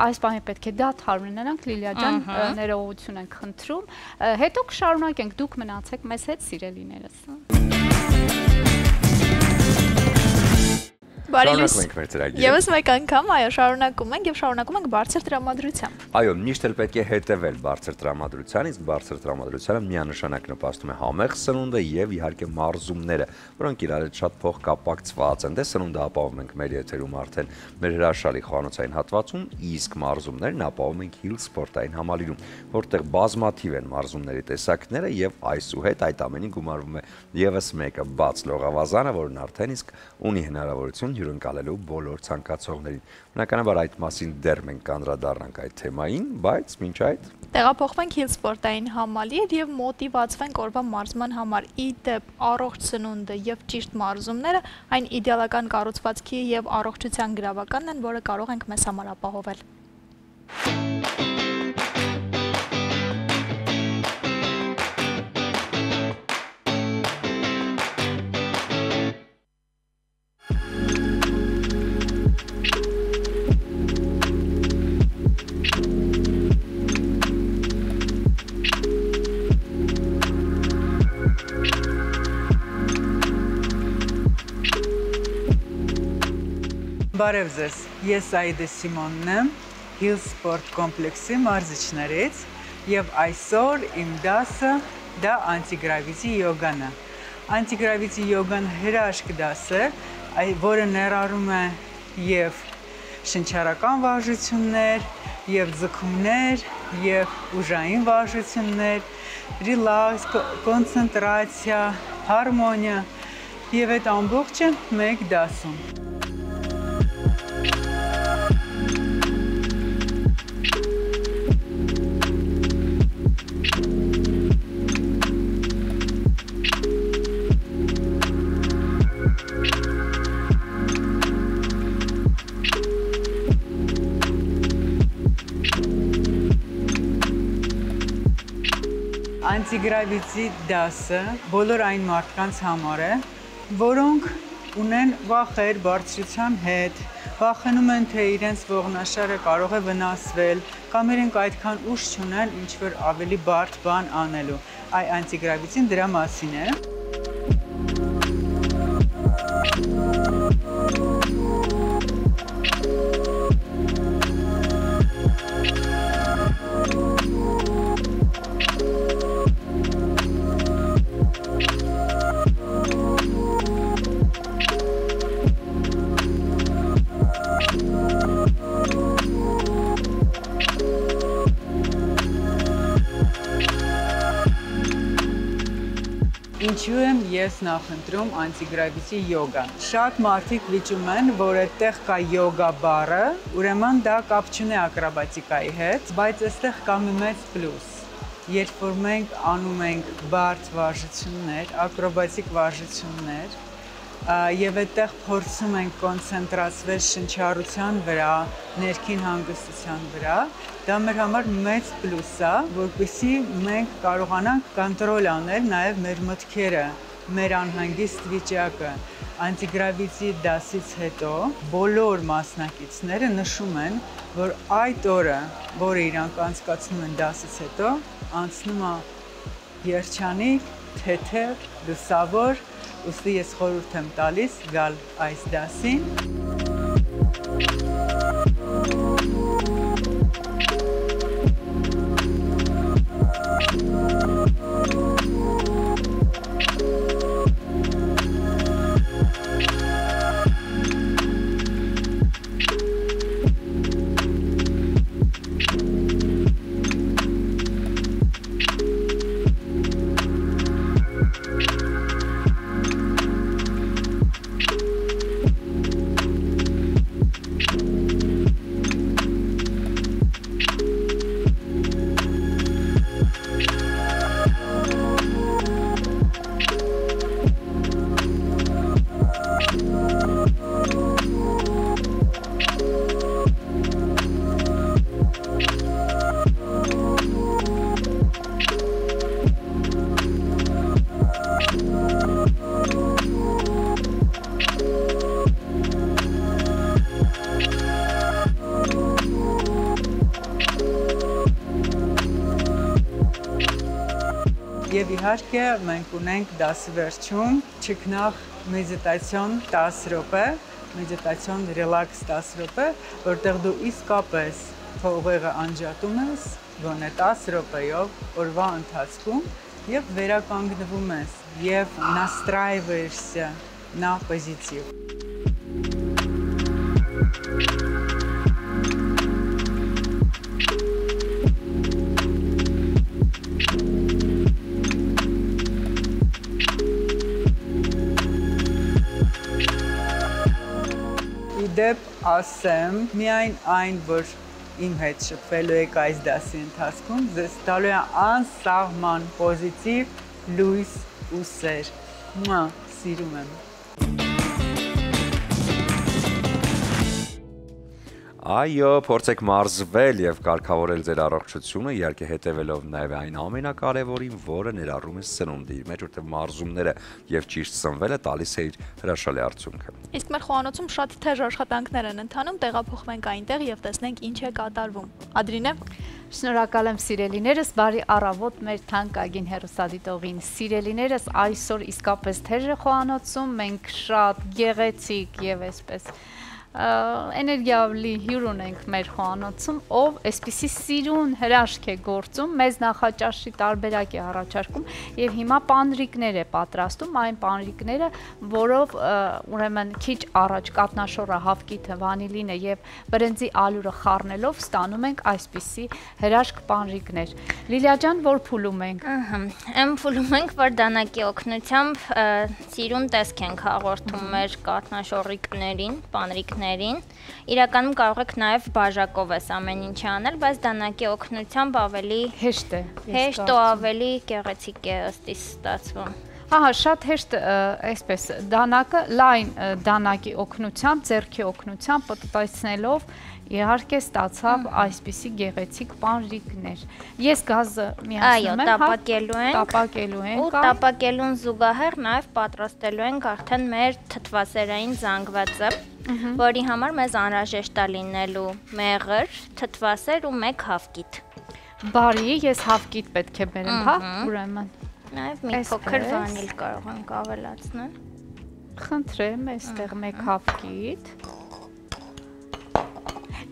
այս բանը պետք է դադար ունենանք, Լիլիա ջան, ներողություն ենք խնդրում։ Հետո կշարունակենք, դուք մնացեք մեզ հետ, սիրելիներս։ Բարի լույս։ Եվս մեկ անգամ, այո, շարունակում ենք եւ շարունակում ենք բարձր տրամադրությամբ։ Այո, միշտ էլ պետք է հետևել բարձր տրամադրության, իսկ բարձր տրամադրությանը միանշանակ նպաստում է համեղ սնունդը եւ իհարկե մարզումները, որոնք իրար հետ շատ փոխ կապակցված են։ Դե սնունդը ապավում ենք մեր եթերում արդեն մեր հրաշալի խոհանոցային հատվածում, իսկ մարզումներն ապավում ենք Hill սպորտային համալիրում, որտեղ բազմաթիվ են մարզումների տեսակները եւ այսուհետ այդ ամենին գումարվում է եւս մեկը բաց լողավազանը, որն արդեն իսկ ունի հնարավորություն հյուրընկալելու բոլոր ցանկացողներին։ Բնականաբար այդ մասին դեռ մենք կանդրադառնանք այդ թեմային, բայց մինչ այդ տեղափոխվենք Hill սպորտային համալիր եւ մոտիվացվենք օրվա մարզման համար։ Ի դեպ, առողջ սնունդը եւ ճիշտ մարզումները այն իդեալական կառուցվածքի եւ առողջության գրավականն են, որը կարող ենք մեզ համար ապահովել։ Բարև ձեզ, ես Այդե Սիմոնն եմ, Hill Sport կոմպլեքսի մարզիչներից եւ այսօր իմ դասը դա անտիգրավիզի յոգան է։ Անտիգրավիզի յոգան հրաշք դաս է, որը ներառում է եւ շնչառական վարժություններ, եւ ձգումներ, եւ ուժային վարժություններ, ռիլաքս, կոնցենտրացիա, հարմոնիա եւ այդ ամբողջը մեկ դասում։ Անտիգրավիզի դասը բոլոր այն մարդկանց համար է, որոնք ունեն վախեր բարձրության հետ, վախենում են, թե իրենց ողնաշարը կարող է վնասվել, կամ իրենք այդքան ուժ չունեն ինչ-որ ավելի բարդ բան անելու։ Այ անտիգրավիցին դրա մասին է։ Ինչու եմ ես նախընտրում անտիգրավիցի յոգան։ Շատ մարդիկ վիճում են, որ այդտեղ կա յոգա բառը, ուրեմն դա կապ չունի ակրոբատիկայի հետ, բայց այստեղ կա մի մեծ պլյուս։ Երբ որ մենք անում ենք բարդ վարժություններ, ակրոբատիկ վարժություններ, եւ այդտեղ փորձում ենք կոնցենտրացվել շնչառության վրա, ներքին հանգստության վրա, դա մեր համար մեծ պլյուս է, որպեսզի մենք կարողանանք կոնտրոլ անել նաև մեր մտքերը, մեր անհանգիստ վիճակը։ Անտիգրավիցի դասից հետո բոլոր մասնակիցները նշում են, որ այդ օրը, որը իրանք անցկացնում են դասից հետո, անցնում է երջանիկ, թեթև, լուսավոր, ուստի ես խորհուրդ եմ տալիս գալ այս դասին։ Եվ իհարկե մենք ունենք դասի վերջում չքնաղ մեդիտացիոն 10 րոպե, մեդիտացիոն ռելաքս 10 րոպե, որտեղ դու իսկապես քո ուղեղը անջատում ես, գոնե 10 րոպեով օրվա ընթացքում եւ վերականգնվում ես եւ настраиваешься на позитив։ Դեպ ասեմ, միայն այն, որ իմ հետ շփվելու եք այս դասի ընթացքում, ձեզ տալու է անսահման պոզիտիվ լույս ու սեր։ Սիրում եմ։ Այո, փորձեք մարզվել եւ կարգավորել ձեր առողջությունը, իհարկե հետևելով նաեւ այն ամենակարևորին, որը ներառում է սնունդի մեջ, որտեղ մարզումները եւ ճիշտ սնվելը տալիս է իր հրաշալի արդյունքը։ Իսկ մեր խոհանոցում շատ թեժ աշխատանքներ են ընթանում, տեղափոխվենք այնտեղ եւ տեսնենք ինչ է կատարվում։ Ադրինե, շնորհակալ եմ սիրելիներս, բարի առավոտ մեր թանկագին հեռուստադիտողին։ Սիրելիներս, այսօր իսկապես թեժ է խոհանոցում, մենք շատ գեղեցիկ եւ այսպես էներգիալի հյուր ունենք մեր խոհանոցում, ով այսպիսի սիրուն հրաշք է գործում, մեզ նախաճաշի տարբերակ է առաջարկում եւ հիմա պանրիկներ է պատրաստում, այն պանրիկները, որով ուրեմն քիչ առաջ կատնաշորը, հավկիթը, վանիլինը եւ բրենձի ալյուրը խառնելով ստանում ենք այսպիսի հրաշք պանրիկներ։ Լիլիա ջան, որ փուլում ենք։ Եմ փուլում ենք, որ դանակի օգնությամբ սիրուն տեսք ենք հաղորդում մեր կատնաշորիկներին, պանրիկներին։ Իրականում կարող եք նաև բաժակով էս ամեն ինչ անել, բայց դանակի օգնությամբ ավելի հեշտ է։ Հեշտ ու ավելի գեղեցիկ է ըստիս ստացվում։ Ահա, շատ հեշտ այսպես դանակը լայն դանակի օգնությամբ, ձեռքի օգնությամբ պտտեցնելով իհարկե ստացավ այսպիսի գեղեցիկ պանրիկներ։ Ես գազը միացնում եմ, տապակելու ենք, ու տապակելուն զուգահեռ նաև պատրաստելու ենք արդեն մեր թթվասերային զանգվածը։ որի համար մեզ անհրաժեշտ է լինելու մեղր, թթվասեր ու 1 հավկիտ։ Բարի, ես հավկիտ պետք է բերեմ, հա, ուրեմն։ Նաև մի փոքր վանիլ կարող ենք ավելացնել։ Խնդրեմ, այստեղ 1 հավկիտ։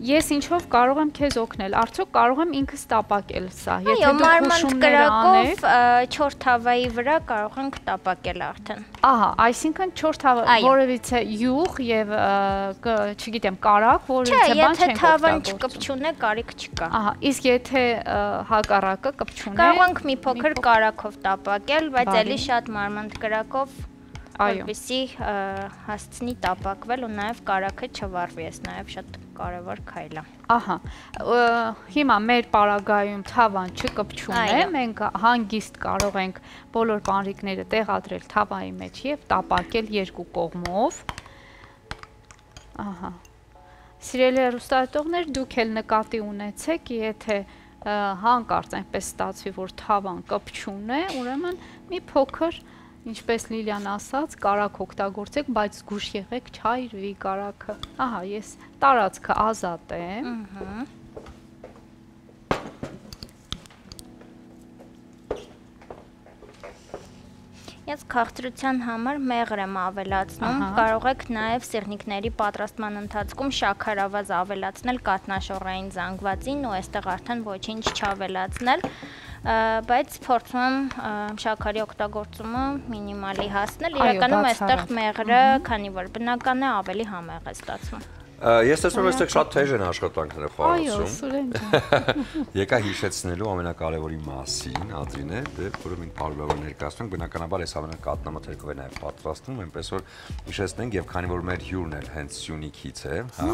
Ես ինչով կարող եմ քեզ օգնել, արդյոք կարող եմ ինքս տապակել սա, եթե դու հուշումներ անեք։ 4 թավայի վրա կարող ենք տապակել արդեն։ Ահա, այսինքն 4 թավա որևիցե յուղ եւ չգիտեմ, կարակ, որևիցե բան չենք օգտագործում։ Եթե թավան չկպչուն է, կարիք չկա։ Ահա, իսկ եթե հակառակը կպչուն է, կարող ենք մի փոքր կարակով տապակել, բայց էլի շատ մարմանդ կրակով որպեսզի հասցնի տապակվել ու նաև կարակը չվառվի, ես նաև շատ կարևոր քայլ է։ Ահա, հիմա մեր պարագայում թավան չկպչուն է, մենք հանգիստ կարող ենք բոլոր բանրիկները տեղադրել թավայի մեջ եւ տապակել երկու կողմով։ Ահա։ Սիրելի հեռուստադիտողներ, դուք էլ նկատի ունեցեք, եթե հանկարծ այնպես ստացվի, որ թավան կպչուն է, ուրեմն մի փոքր ինչպես Լիլիան ասաց, կարակ օգտագործեք, բայց զգուշ եղեք, չայրվի կարակը։ Ահա, ես տարածքը ազատ եմ։ Ես քաղցրության համար մեղր եմ ավելացնում, կարող եք նաև սիրնիկների պատրաստման ընթացքում շաքարավազ ավելացնել կաթնաշոռային զանգվածին ու այստեղ արդեն ոչինչ չավելացնել, բայց փորձում եմ շաքարի օգտագործումը մինիմալի հասնել, իրականում այստեղ մեղրը, քանի որ բնական է, ավելի համեղ է ստացվում։ Ես տեսնում եմ այստեղ շատ թեժ են աշխատանքները խոհարեցում։ Այո, Սուրեն ջան։ Եկա հիշեցնելու ամենակարևորի մասին, Ադրինե, որը մենք բարբերով ներկայացնում ենք, բնականաբար այս ամենը կատնամթերքով է նաև պատրաստվում, այնպես որ հիշեցնենք եւ քանի որ մեր հյուրն էլ հենց Սյունիքից է, հա,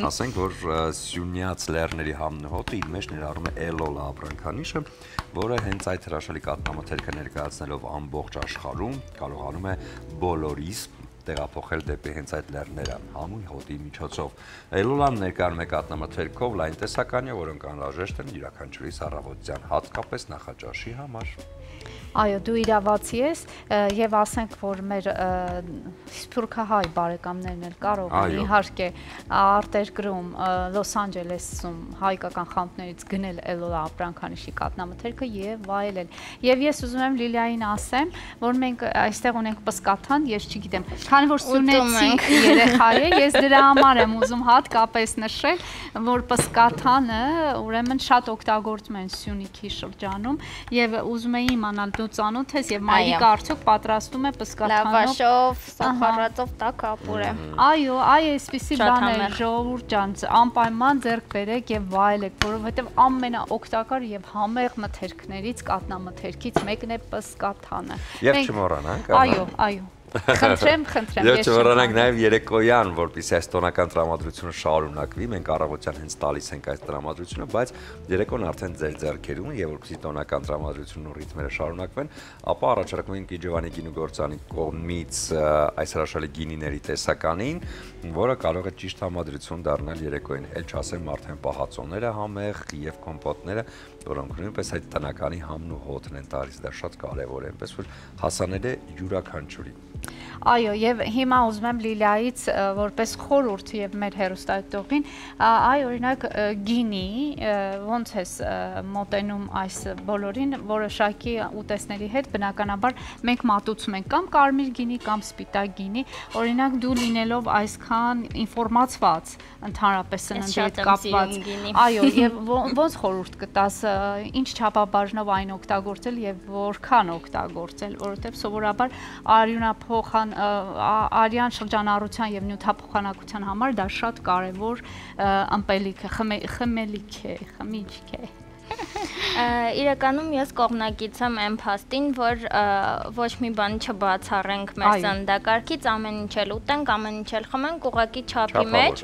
ասենք որ Սյունյաց լեռների համնհոտը իր մեջ ներառում է Էլոլա ապրանքանիշը, որը հենց այդ հրաշալի կատնամթերքը ներկայացնելով ամբողջ աշխարհում կարողանում է բոլորիս տեղափոխել դեպի հենց այդ լեռները համույն հոտի միջոցով։ Էլոլան ներկայանում է կատնամթերքով լայն տեսականի, որոնք անհրաժեշտ են յուրաքանչյուրիս առավոտյան, հատկապես նախաճաշի համար։ Այո, դու իրավացի ես եւ ասենք, որ մեր սփյուռքահայ բարեկամներն էլ կարող են իհարկե արտերկրում Լոս Անջելեսում հայկական խանութներից գնել Էլոլա ապրանքանիշի կատնամթերքը եւ վայելել։ Եվ ես ուզում եմ Լիլիային ասեմ, որ մենք այստեղ ունենք պսկաթան, ես չգիտեմ, քանի որ սյունեցիկ երեխա է, ես դրա համար եմ ուզում հատկապես նշել, որ պսկաթանը ուրեմն շատ օգտագործում են Սյունիքի շրջանում եւ ուզում եմ իմանալ դու ծանոթ ես եւ մայրիկը արդյոք պատրաստում է պսկաթանով լավաշով, սոխարածով տակ ապուր է։ Այո, այսպիսի բան է, ժողովուրդ ջան, անպայման ձեռք բերեք եւ վայելեք, որովհետեւ ամենաօգտակար եւ համեղ մթերքներից կատնամթերքից մեկն է պսկաթանը։ Եվ չմոռանանք։ Այո։ Խնդրեմ, Եվ չմոռանանք նաև երեկոյան, որպեսզի այս տոնական տրամադրությունը շարունակվի, մենք առավոտյան հենց տալիս ենք այս տրամադրությունը, բայց երեկոն արդեն ձեր ձեռքերում է եւ որպեսզի տոնական տրամադրությունն ու ռիթմերը շարունակվեն, ապա առաջարկում ենք Իջևանի գինուգործանի կողմից այս հրաշալի գինիների տեսականին, որը կարող է ճիշտ համադրություն դառնալ երեկոյին, էլ չասեմ արդեն պահածոները համեղ եւ կոմպոտները, որոնք նույնպես այդ տնականի համն ու հոտն են տալիս, դա շատ կարեւոր է, այնպես որ հասանել է յուրաքանչյուրի։ Այո, եւ հիմա ուզում եմ Լիլիայից որպես խորհուրդ եւ մեր հեռուստադիտողին, այ օրինակ գինի, ոնց ես մոտենում այս բոլորին, որոշակի ուտեստների հետ, բնականաբար մենք մատուցում ենք կամ կարմիր գինի, կամ սպիտակ գինի, օրինակ դու լինելով այսքան ինֆորմացված, ընդհանրապես սննդի հետ կապված, այո, եւ ոնց խորհուրդ կտաս, ինչ չափաբաժնով այն օգտագործել եւ որքան օգտագործել, որովհետեւ սովորաբար արյան շրջանառության եւ նյութափոխանակության համար դա շատ կարեւոր ըմպելիք է, խմելիք է, խմիչք է։ Իրականում ես կողմնակից եմ այն փաստին, որ ոչ մի բան չբացառենք մեր սննդակարգից, ամեն ինչ էլ ուտենք, ամեն ինչ էլ խմենք, ուղղակի չափի մեջ։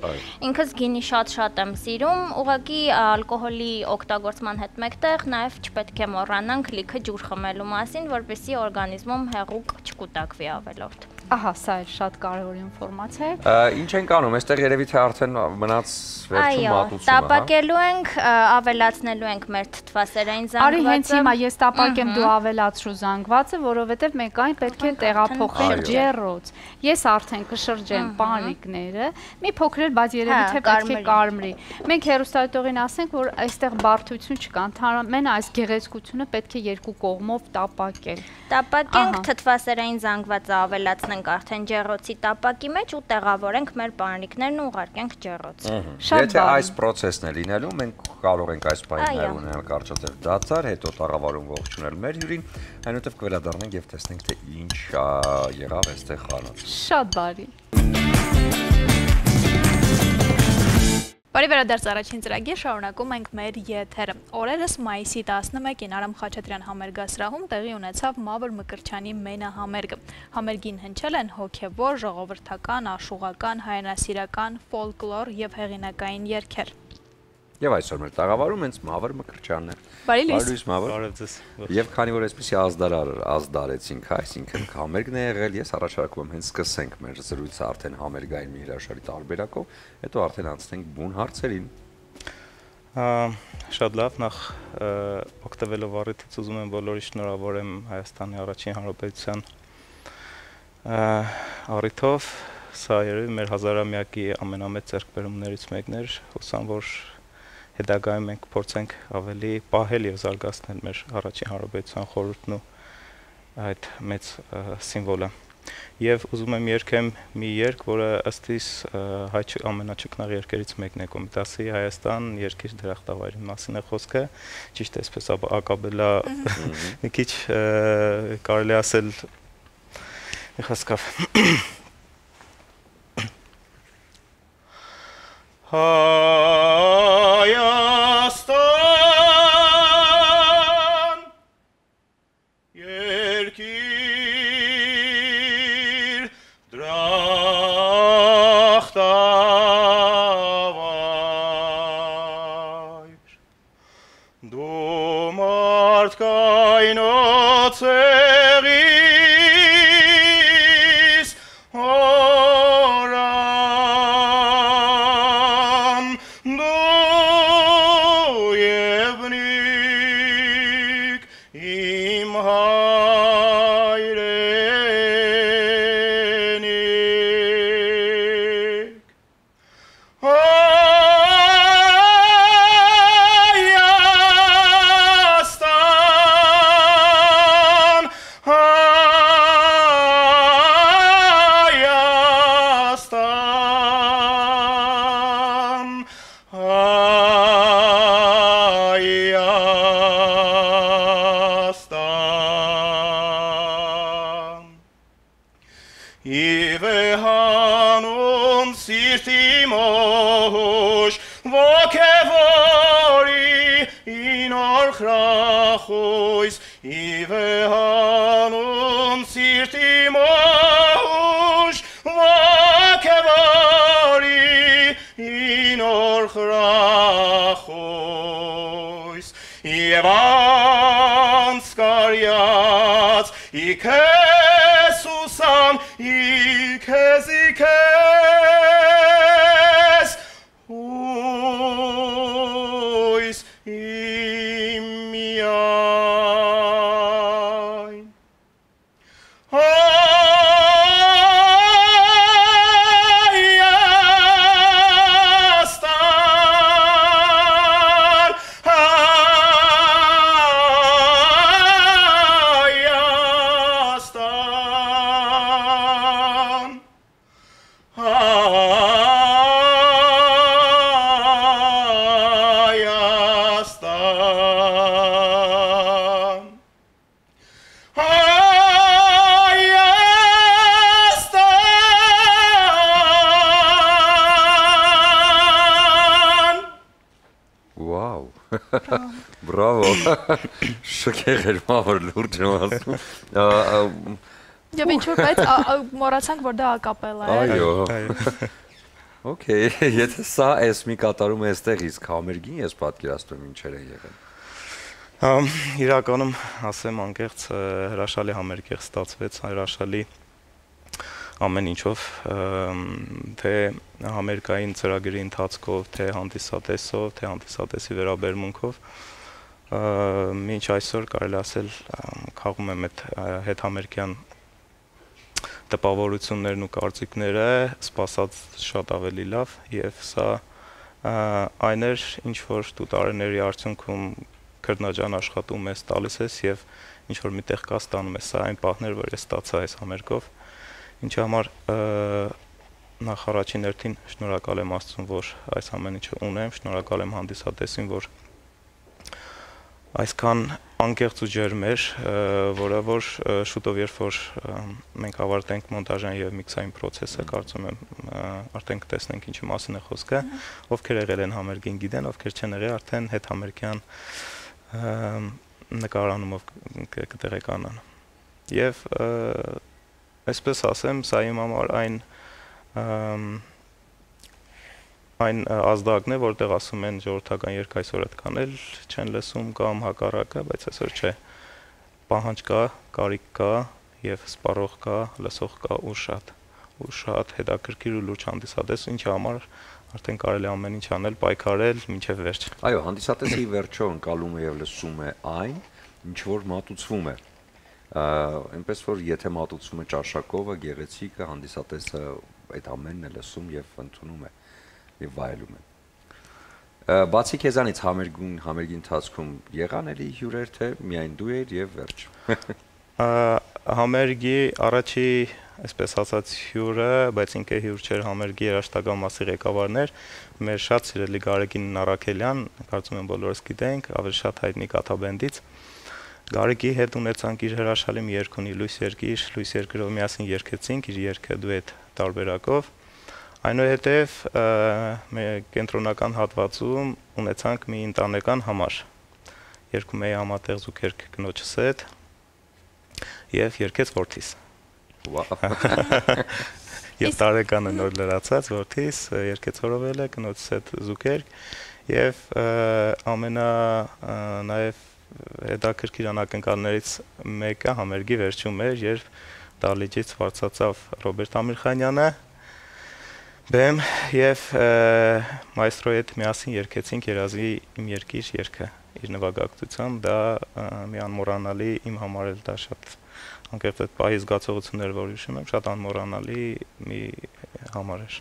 Ինքս գինի շատ եմ սիրում, ուղղակի ալկոհոլի օգտագործման հետ մեկտեղ նաև չպետք է մոռանանք լիքը ջուր խմելու մասին, որպեսզի օրգանիզմում հեղուկ չկուտակվի ավելորդ։ Ահա, սա էլ շատ կարևոր ինֆորմացիա է։ Ինչ ենք անում, այստեղ երևի թե արդեն մնաց վերջում մատուցումը, հա։ Տապակելու ենք, ավելացնելու ենք մեր թթվասերային զանգվածը։ Արի հենց հիմա ես տապակեմ, դու ավելացրու զանգվածը, որովհետև մենք այն պետք է տեղափոխենք ջեռոց։ Ես արդեն կշրջեմ պանրիկները, մի փոքր էլ, բայց երևի թե պետք է կարմրի։ Մենք հեռուստադիտողին ասենք, որ այստեղ բարդություն չկա, ընդհանրապես այս գեղեցկությունը պետք է երկու կողմով տապակել։ Տապակենք, թթվասերային զանգվածը ավելացնենք արդեն ջեռոցի տապակի մեջ ու տեղավորենք մեր պանրիկներն ու ուղարկենք ջեռոց։ Եթե այս process-ն է լինելու, մենք կարող ենք այս պայմանները ունենալ կարճատև դադար, հետո տաղավարում ողջունել մեր հյուրին, այնուհետև կվերադառնանք եւ տեսնենք թե ինչ եղավ այստեղ խանութ։ Շատ բարի։ Բարի վերադարձ առաջին ծրագիր, շարունակում ենք մեր եթերը։ Օրերս մայիսի 11-ին Արամ Խաչատրյան համերգասրահում տեղի ունեցավ Մավր Մկրտչյանի մենահամերգը։ Համերգին հնչել են հոգևոր, ժողովրդական, աշուղական, հայրենասիրական, ֆոլկլոր եւ հեղինակային երգեր։ Եվ այսօր մեր տաղավարում հենց Մավր Մկրտչյանն է։ Բարի լույս։ Բարև ձեզ։ Եվ քանի որ այսպեսի ազդարեցինք, այսինքն համերգն է եղել, ես առաջարկում եմ հենց սկսենք մեր զրույցը արդեն համերգային մի հրաշալի տարբերակով, հետո արդեն անցնենք բուն հարցերին։ Շատ լավ, նախ օգտվելով առիթից ուզում եմ բոլորի շնորհավորեմ Հայաստանի Առաջին Հանրապետության առիթով, սա երևի մեր 1000-ամյակի ամենամեծ ձեռքբերումներից մեկն էր, հուսամ որ հետագայում մենք փորձենք ավելի պահել եւ զարգացնել մեր Առաջին Հանրապետության խորհուրդն ու այդ մեծ սիմվոլը։ Եվ ուզում եմ երգեմ մի երգ, որը ըստ իս հայ ամենաչկնաղ երգերից մեկն է Կոմիտասի Հայաստան երգիչ դրախտավայրի մասին է խոսքը, ճիշտ էսպես ակապելա մի քիչ կարելի ասել մի խոսքով Հայաստան երկիր դրախտավայր դու մարդկայնոց եղիս Բրավո, շքեղ էր մավր լուրջ եմ ասում։ Եվ ինչ-որ բայց մոռացանք, որ դա ակապելա է։ Այո։ Okay, եթե սա էս մի կատարում է այստեղ իսկ համերգին, ես պատկերացնում ինչեր են եղել։ Իրականում ասեմ անկեղծ հրաշալի համերգ ստացվեց, հրաշալի ամեն ինչով, թե համերգային ծրագրի ընթացքով, թե հանդիսատեսով, թե հանդիսատեսի վերաբերմունքով, մինչ այսօր կարելի ասել քաղում եմ այդ հետհամերգյան տպավորություններն ու կարծիքները սպասած շատ ավելի լավ եւ սա այն էր, ինչ որ դու տարիների արդյունքում քրտնաջան աշխատում ես, տալիս ես եւ ինչ որ միտեղ կա ստանում ես, սա այն պահներ, որ ես ստացա այս համերգով, ինչի համար նախ առաջին հերթին շնորհակալ եմ Աստծուն, որ այս ամեն ինչը ունեմ, շնորհակալ եմ հանդիսատեսին, որ այսքան անկեղծ ու ջերմ էր, որը որ շուտով երբ որ մենք ավարտենք մոնտաժային եւ միքսային process-ը, կարծում եմ արդեն կտեսնենք ինչի մասին է խոսքը, ովքեր եղել են համերգին գիտեն, ովքեր չեն եղել արդեն հետհամերգյան նկարանումով կտեղեկանան։ Եվ այսպես ասեմ, սա իմ համար այն ազդակն է, որտեղ ասում են ժողովրդական երգ այսօր այդ կանել չեն լսում կամ հակառակը, բայց այսօր չէ։ Պահանջ կա, կարիք կա եւ սպառող կա, լսող կա ու շատ հետաքրքիր ու լուրջ հանդիսատես, ինչի համար արդեն կարելի է ամեն ինչ անել, պայքարել մինչև վերջ։ Այո, հանդիսատեսի վերջո ընկալում է եւ լսում է այն, ինչ որ մատուցվում է։ Այնպես որ եթե մատուցվում է ճաշակովը, գեղեցիկը, հանդիսատեսը այդ ամենն է լսում եւ ընդունում է եւ վայելում է։ Բացի քեզանից համերգի ընթացքում եղան էլի հյուրեր, թե միայն դու ես եւ վերջ։ Համերգի առաջի, այսպես ասած, հյուրը, բայց ինքը հյուր չէր, համերգի երաժշտական մասի ղեկավարն էր, մեր շատ սիրելի Գարեգին Նարաքելյան, կարծում եմ բոլորս գիտենք, ավելի շատ հայտնի կաթաբենդից։ Գարեգի հետ ունեցանք իր հրաշալի մի երգ ունի Լույս երկիր, Լույս երկրով միասին երգեցինք իր երգը դուետ տարբերակով։ Այնուհետև կենտրոնական հատվածում ունեցանք մի ընտանեկան համար։ Երգում էի համատեղ զուգերգ կնոջս հետ եւ երգեց որդիս։ Եվ տարեկանը նոր լրացած որդիս երգեց հորովելը կնոջս հետ զուգերգ եւ նաեւ հետաքրքիր անակնկալներից մեկը համերգի վերջում էր, երբ դահլիճից բարձրացավ Ռոբերտ Ամիրխանյանը բեմ եւ մայստրոյի հետ միասին երգեցինք Երազի իմ երկիր երգը իր նվագակցությամբ, դա մի անմոռանալի իմ համար էլ դա շատ անկեղծ այդ պահի զգացողություններ, որ հիշում եմ, շատ անմոռանալի մի համար էր։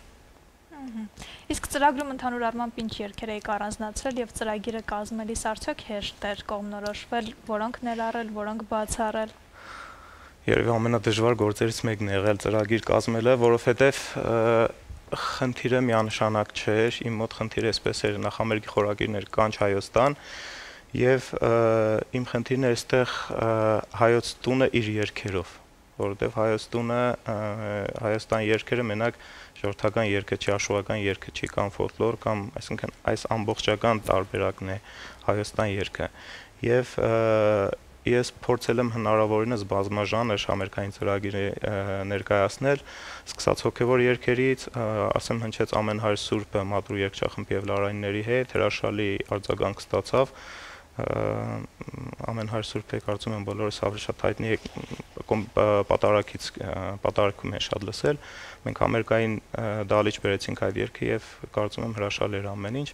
Իսկ ծրագրում ընդհանուր առմամբ ինչ երգեր եք առանձնացրել եւ ծրագիրը կազմելիս արդյոք հեշտ էր կողմնորոշվել, որոնք ներառել, որոնք բացառել։ Երևի ամենադժվար գործերից մեկն է եղել ծրագիր կազմելը, որովհետեւ խնդիրը միանշանակ չէր, իմ մոտ խնդիրը այսպես էր, նախ համերգի խորագիրներ կանչ Հայաստան եւ իմ խնդիրն է այստեղ հայոց տունը իր երգերով, որովհետեւ հայոց տունը Հայաստան երգերը մենակ ժողովրդական երգը չի, աշխուհական երգը չի կամ ֆոլկլոր կամ այսինքն այս ամբողջական տարբերակն է Հայաստան երգը եւ ես փորձել եմ հնարավորինս բազմաժանր համերգային ծրագիրը ներկայացնել, սկսած հոգևոր երգերից, ասեմ հնչեց Ամեն հայր սուրբը մադրու երգչախմբի եւ լարայինների հետ, հրաշալի արձագանք ստացավ, Ամեն հայր սուրբը կարծում եմ բոլորս ավելի շատ հայտնի պատարագում են շատ լսել, մենք համերգային դահլիճ բերեցինք այդ երգը եւ կարծում եմ հրաշալի էր ամեն ինչ,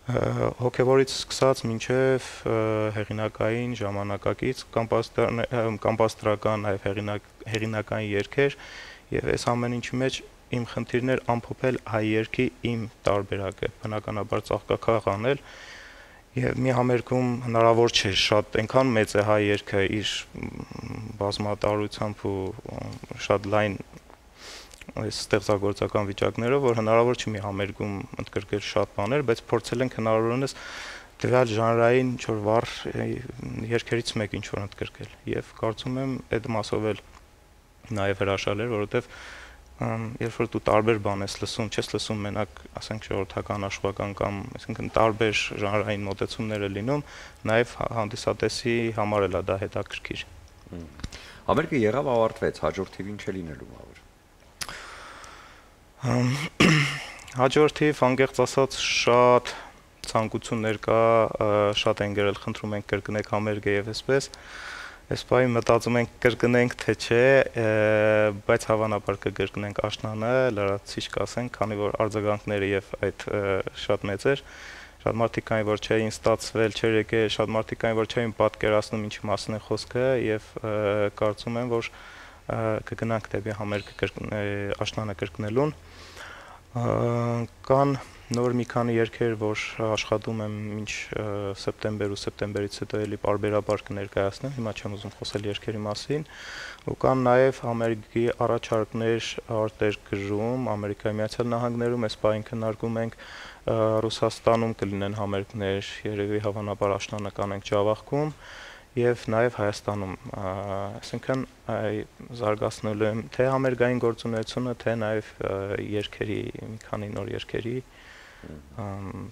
հոգևորից սկսած մինչև հեղինակային, ժամանակակից, կամպաստրական, նաև հեղինակային երգեր եւ այս ամեն ինչի մեջ իմ խնդիրն էր ամփոփել հայ երգի իմ տարբերակը, բնականաբար ծաղկակաղ անել եւ մի համերգում հնարավոր չէ շատ այնքան մեծ է հայ երգը իր բազմատարրությամբ ու շատ լայն այս ստեղծագործական վիճակներով, որ հնարավոր չի մի համերգում ընդգրկել շատ բաներ, բայց փորձել ենք հնարավորինս դրալ ժանրային ինչ-որ վառ երգերից մեկ ինչ-որ ընդգրկել եւ կարծում եմ այդ մասով էլ նաեւ հրաշալի էր, որովհետեւ երբ որ դու տարբեր բան ես լսում, չես լսում մենակ, ասենք ժողովրդական, աշխուհական կամ այսինքն տարբեր ժանրային մոտեցումներ է լինում, նաեւ հանդիսատեսի համար էլ է դա հետաքրքիր։ Համերգը եղավ ավարտվեց, հաջորդ թիվին չէ լինելու բավար։ Հաջորդ թիվ անկեղծ ասած շատ ցանկություններ կա, շատ են գրել, խնդրում ենք կրկնեք համերգը եւ այսպես։ Այս բանի մտածում ենք կրկնենք թե չէ, բայց հավանաբար կկրկնենք աշնանը, լրացուցիչ կասենք, քանի որ արձագանքները եւ այդ շատ մեծ էր։ Շատ մարդիկ կային, որ չէին ստացվել, չէր եկել, շատ մարդիկ կային, որ չէին պատկերացնում ինչի մասին է խոսքը եւ կարծում եմ, որ կգնանք դեպի համերգը աշնանը կրկնելուն։ Կան նոր մի քանի երգեր, որ աշխատում եմ մինչ սեպտեմբեր ու սեպտեմբերից հետո էլի պարբերաբար կներկայացնեմ, հիմա չեմ ուզում խոսել երգերի մասին, ու կան նաև համերգի առաջարկներ արտերկրում, Ամերիկայի Միացյալ Նահանգներում, այս բանին քննարկում ենք, Ռուսաստանում կլինեն համերգներ, երևի հավանաբար աշնանը կանենք Ջավախքում, եւ նաեւ Հայաստանում, այսինքն զարգացնելու եմ թե համերգային գործունեությունը, թե նաեւ երգերի, մի քանի նոր երգերի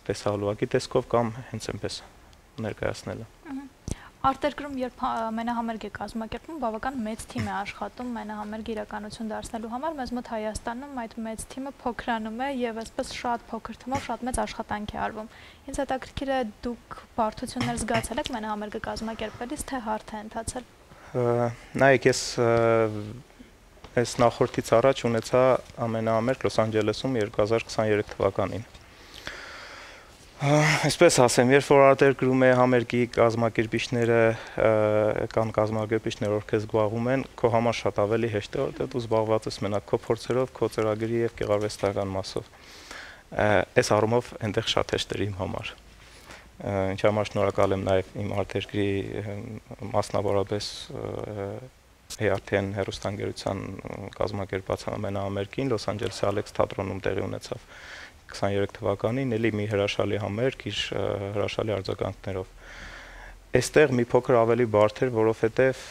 տեսահոլովակի տեսքով կամ հենց այնպես ներկայացնելը։ Արտերկրում երբ մենահամերգ է կազմակերպվում, բավական մեծ թիմ է աշխատում մենահամերգ իրականություն դարձնելու համար, մեզ մոտ Հայաստանում այդ մեծ թիմը փոքրանում է եւ այսպես շատ փոքր թվով շատ մեծ աշխատանք է արվում։ Ինձ հետաքրքիր է դուք բարդություններ զգացել եք մենահամերգը կազմակերպելիս, թե հարթ է ընթացել։ Նայեք, ես այս նախորդից առաջ ունեցա ամենահամերգ Լոս Անջելեսում 2023 թվականին։ Այսպես ասեմ, երբ որ արտերկրում է համերգի կազմակերպիչները կան կազմակերպիչներ, որ քեզ զբաղվում են, քո համար շատ ավելի հեշտ է, որտեղ դու զբաղված ես մենակ քո փորձերով, քո ծրագրի եւ գեղարվեստական մասով։ Այս առումով այնտեղ շատ հեշտ էր իմ համար։ Ինչ համար շնորհակալ եմ նաեւ իմ արտերկրի մասնավորապես ARTN հեռուստաընկերության կազմակերպած ամենահամերգին Լոս Անջելեսի Ալեքս թատրոնում տեղի ունեցավ 23 թվականին, էլի մի հրաշալի համերգ իր հրաշալի արձագանքներով։ Այստեղ մի փոքր ավելի բարդ էր, որովհետև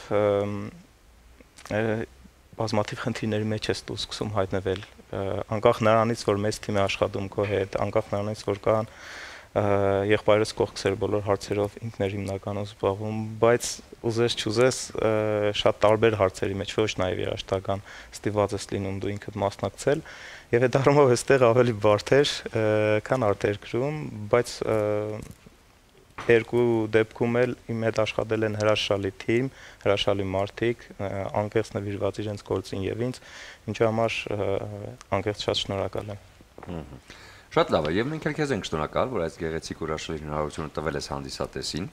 բազմաթիվ խնդիրների մեջ ես դու սկսում հայտնվել, անկախ նրանից, որ մեծ թիմ է աշխատում քո հետ, անկախ նրանից, որ կան եղբայրս կողքս էր բոլոր հարցերով ինքներ հիմնականում զբաղվում, բայց ուզես չուզես շատ տարբեր հարցերի մեջ, ոչ նաև երաժշտական ստիված ես լինում դու ինքդ մասնակցել, եւ այդ առումով այստեղ ավելի բարդ էր, քան արտերկրում, բայց երկու դեպքում էլ իմ հետ աշխատել են հրաշալի թիմ, հրաշալի մարդիկ, անկեղծ նվիրված իրենց գործին եւ ինձ, ինչի համար անկեղծ շատ շնորհակալ եմ։ Շատ լավ է, եւ մենք քեզ ենք շնորհակալ, որ այս գեղեցիկ ու հրաշալի հնարավորությունը տվել ես հանդիսատեսին,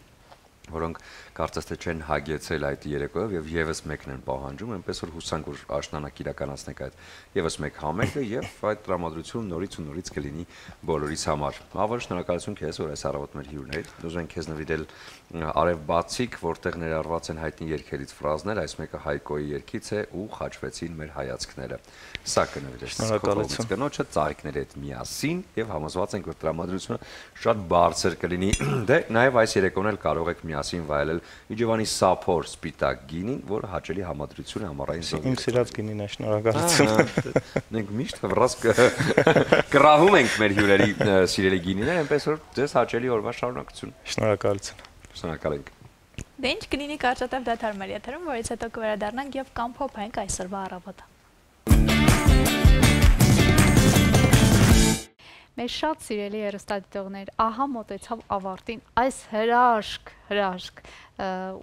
որոնք կարծես թե չեն հագեցել այդ երեկոյով եւ եւս մեկն են պահանջում, այնպես որ հուսանք որ աշնանակ իրականացնենք այդ եւս մեկ համերգը եւ այդ տրամադրությունը նորից ու նորից կլինի բոլորիս համար։ Հավանաբար շնորհակալություն քեզ, որ այս առավոտ մեր հյուրն էր։ Ուզում ենք քեզ նվիրել Արև Բացիկ, որտեղ ներառված են հայտնի երգերից ֆրազներ, այս մեկը Հայկոյի երգից է ու խաչվեցին մեր հայացքները։ Սա կնվիրես Շնորհակալություն կնոջը ծաղիկների հետ միասին եւ համոզված ենք որ տրամադրությունը շատ բարձր կլինի։ Դե նաեւ այս երեկոն էլ կարող եք միասին վայելել Իջևանի Սափոր սպիտակ գինին, որը հաճելի համադրություն է ամառային զորի։ Իմ սիրած գինին է, շնորհակալություն։ Մենք միշտ վրաս գրավում ենք մեր հյուրերի սիրելի գինիները, այնպես որ ձեզ հաճելի օրվա շարունակություն։ Շնորհակալություն։ Շնորհակալ ենք։ Դե ինչ կլինի կարճատև դադար մեր եթերում, որից հետո կվերադառնանք եւ կամփոփենք այսօրվա առավոտը։ Մեր շատ սիրելի հեռուստադիտողներ, ահա մոտեցավ ավարտին այս հրաշք,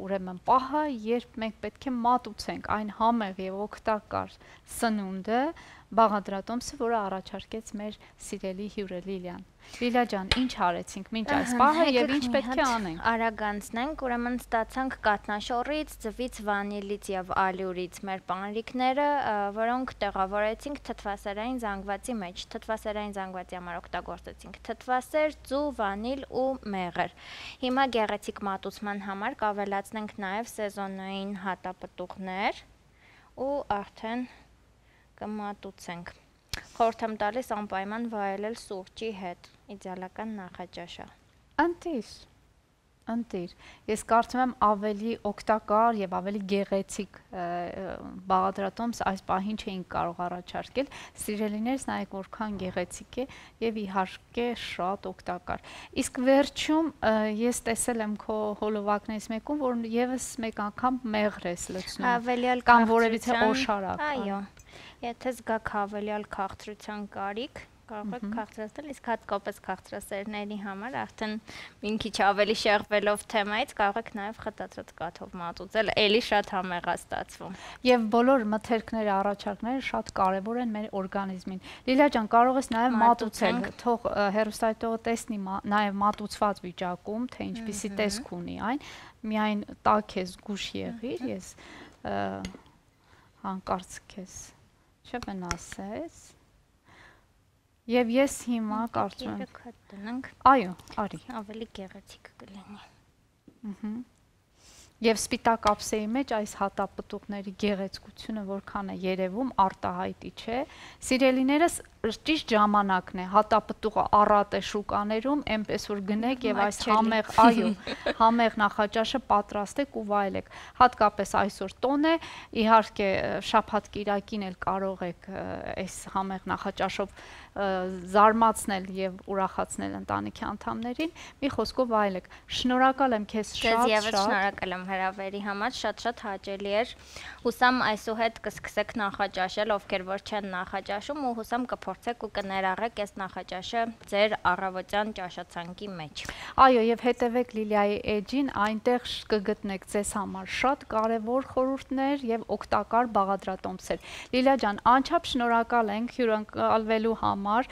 ուրեմն պահը, երբ մենք պետք է մատուցենք այն համեղ եւ օգտակար սնունդը բաղադրատոմսը, որը առաջարկեց մեր սիրելի հյուրը Լիլիան։ Լիլիա ջան, ինչ արեցինք մինչ այս պահը եւ ինչ պետք է անենք։ Արագ անցնենք, ուրեմն ստացանք կատնաշորից, ձվից, վանիլից եւ ալյուրից մեր պանրիկները, որոնք տեղավորեցինք թթվասերային զանգվածի մեջ։ Թթվասերային զանգվածի համար օգտագործեցինք թթվասեր, ծու, վանիլ ու մեղր։ Հիմա գեղեցիկ մատուցման համար կավելացնենք նաեւ սեզոնային հատապտուղներ ու արդեն կմատուցենք։ Խորհուրդ եմ տալիս անպայման վայելել սուրճի հետ, իդեալական նախաճաշ է։ Ընտիր, ես կարծում եմ ավելի օգտակար եւ ավելի գեղեցիկ բաղադրատոմս այս պահին չէինք կարող առաջարկել, սիրելիներս նայեք որքան գեղեցիկ է եւ իհարկե շատ օգտակար։ Իսկ վերջում ես տեսել եմ քո հոլովակներից մեկում, որ եւս մեկ անգամ մեղր ես լցնում կամ որևիցե օշարակ։ Այո, եթե զգաք հավելյալ քաղցրության կարիք, կարող եք քաղցրացնել, իսկ հատկապես քաղցրասերների համար արդեն մի քիչ ավելի շեղվելով թեմայից կարող եք նաև խտացած կաթով մատուցել, էլի շատ համեղ է ստացվում։ Եվ բոլոր մթերքները, առաջարկները շատ կարևոր են մեր օրգանիզմին։ Լիլիա ջան, կարող ես նաև մատուցել, թող հեռուստադիտողը տեսնի նաև մատուցված վիճակում, թե ինչպիսի տեսք ունի այն, միայն տաք ես զգուշ եղիր, ես հանկարծ քեզ չվնասես։ Եվ ես հիմա կարծում եմ, այո, արի, ավելի գեղեցիկ կլինի։ Եվ սպիտակ ափսեի մեջ այս հատապտուղների գեղեցկությունը որքան է երևում, արտահայտի չէ։ Սիրելիներս, ճիշտ ժամանակն է, հատապտուղը առատ է շուկաներում, այնպես որ գնեք եւ այս համեղ, այո, համեղ նախաճաշը պատրաստեք ու վայելեք։ Հատկապես այսօր տոն է, իհարկե շաբաթ-կիրակին էլ կարող եք այս համեղ նախաճաշով զարմացնել եւ ուրախացնել ընտանիքի անդամներին, մի խոսքով վայելեք։ Շնորհակալ եմ քեզ շատ։ Ես շնորհակալ եմ հրավերի համար, շատ հաճելի էր։ Հուսամ այսուհետ կսկսեք նախաճաշել, ովքեր որ չեն նախաճաշում, ու հուսամ կփորձեք ու կներառեք այս նախաճաշը ձեր առավոտյան ճաշացանկի մեջ։ Այո, եւ հետեւեք Լիլիայի էջին, այնտեղ կգտնեք ձեզ համար շատ կարեւոր խորհուրդներ եւ օգտակար բաղադրատոմսեր։ Լիլիա ջան, անչափ շնորհակալ ենք հյուրընկալվելու համար։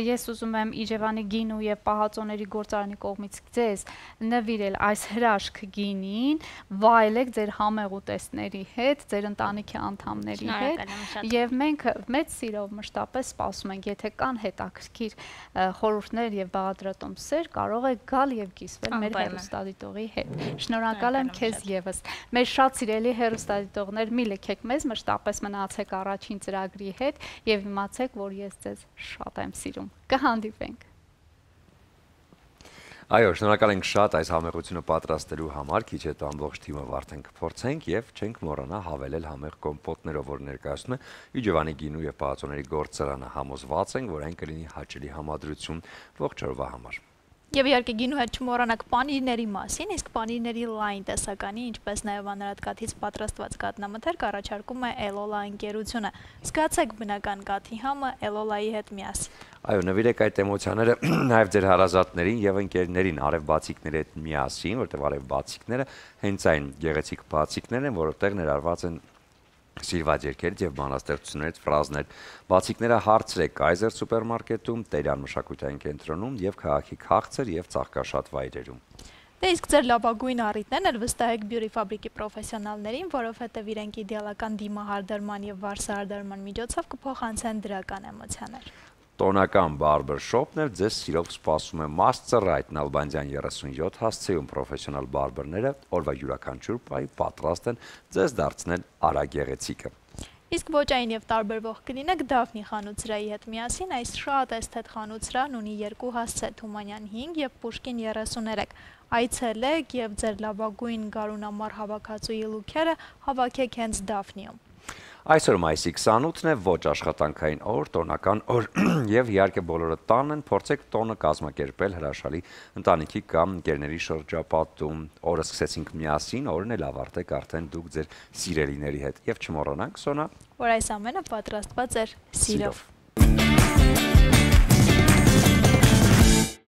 Ես ուզում եմ Իջևանի գինու եւ պահածոների գործարանի կողմից ձեզ նվիրել այս հրաշք գինին, վայելեք ձեր համեղ ուտեստների հետ, ձեր ընտանիքի անդամների հետ եւ մենք մեծ սիրով մշտապես սպասում ենք, եթե կան հետաքրքիր խորհուրդներ եւ բաղադրատոմսեր, կարող եք գալ եւ կիսվել մեր հեռուստադիտողի հետ։ Շնորհակալ եմ քեզ եւս։ Մեր շատ սիրելի հեռուստադիտողներ, մի լքեք մեզ, մշտապես մնացեք առաջին ծրագրի հետ եւ իմացեք, որ ես ձեզ շատ եմ սիրում։ Կհանդիպենք։ Այո, շնորհակալ ենք շատ այս համեղությունը պատրաստելու համար, քիչ հետո ամբողջ թիմը արդեն կփորձենք եւ չենք մոռանա հավելել համեղ կոմպոտներով, որ ներկայացնում է Իջևանի գինու եւ պահածոների գործարանը։ Համոզված ենք, որ այն կլինի հաճելի համադրություն ողջ օրվա համար։ Եվ իհարկե գինու հետ չմոռանաք պանիրների մասին, իսկ պանիրների լայն տեսականի, ինչպես նաև անարատկաթից պատրաստված կաթնամթերք առաջարկում է Էլոլա ընկերությունը։ Զգացեք բնական կաթի համը Էլոլայի հետ միասին։ Այո, նվիրեք այդ էմոցիաները նաև ձեր հարազատներին եւ ընկերներին, արևբացիկների հետ միասին, որտեղ արևբացիկները հենց այն գեղեցիկ բացիկներն են, որովհետեւ ներառված են սիրված երգերից եւ բանաստեղծություններից ֆրազներ։ Բացիկները հարցրեք Կայզեր սուպերմարկետում, Տերյան մշակութային կենտրոնում եւ քաղաքի քաղցր եւ ծաղկաշատ վայրերում։ Դե իսկ ձեր լավագույն առիթներն էլ վստահեք Բյուրի ֆաբրիկի պրոֆեսիոնալներին, որովհետեւ իրենք իդեալական դիմահարդարման եւ վարսահարդարման միջոցով կփոխանցեն դրական էմոցիաներ։ Տոնական բարբեր շոփն էլ ձեզ սիրով սպասում է Master Right Նալբանդյան 37 հասցեում պրոֆեսիոնալ բարբերները օրվա յուրաքանչյուր պահի պատրաստ են ձեզ դարձնել արագեղեցիկը։ Իսկ ոչ այն եւ տարբերվող կլինեք Դավնի խանութսրահի հետ միասին, այս շատ էսթետ խանութսրահն ունի 2 հասցե Թումանյան 5 եւ Պուշկին 33։ Այցելեք եւ ձեր լավագույն գարունամար հավաքածուի լուքերը հավաքեք հենց Դավնիում։ Այսօր մայիսի 28-ն է, ոչ աշխատանքային օր, տոնական օր եւ իհարկե բոլորը տանն են, փորձեք տոնը կազմակերպել հրաշալի ընտանիքի կամ ընկերների շրջապատում։ Օրը սկսեցինք միասին, օրն էլ ավարտեք արդեն դուք ձեր սիրելիների հետ եւ չմոռանանք Սոնա, որ այս ամենը պատրաստված էր սիրով։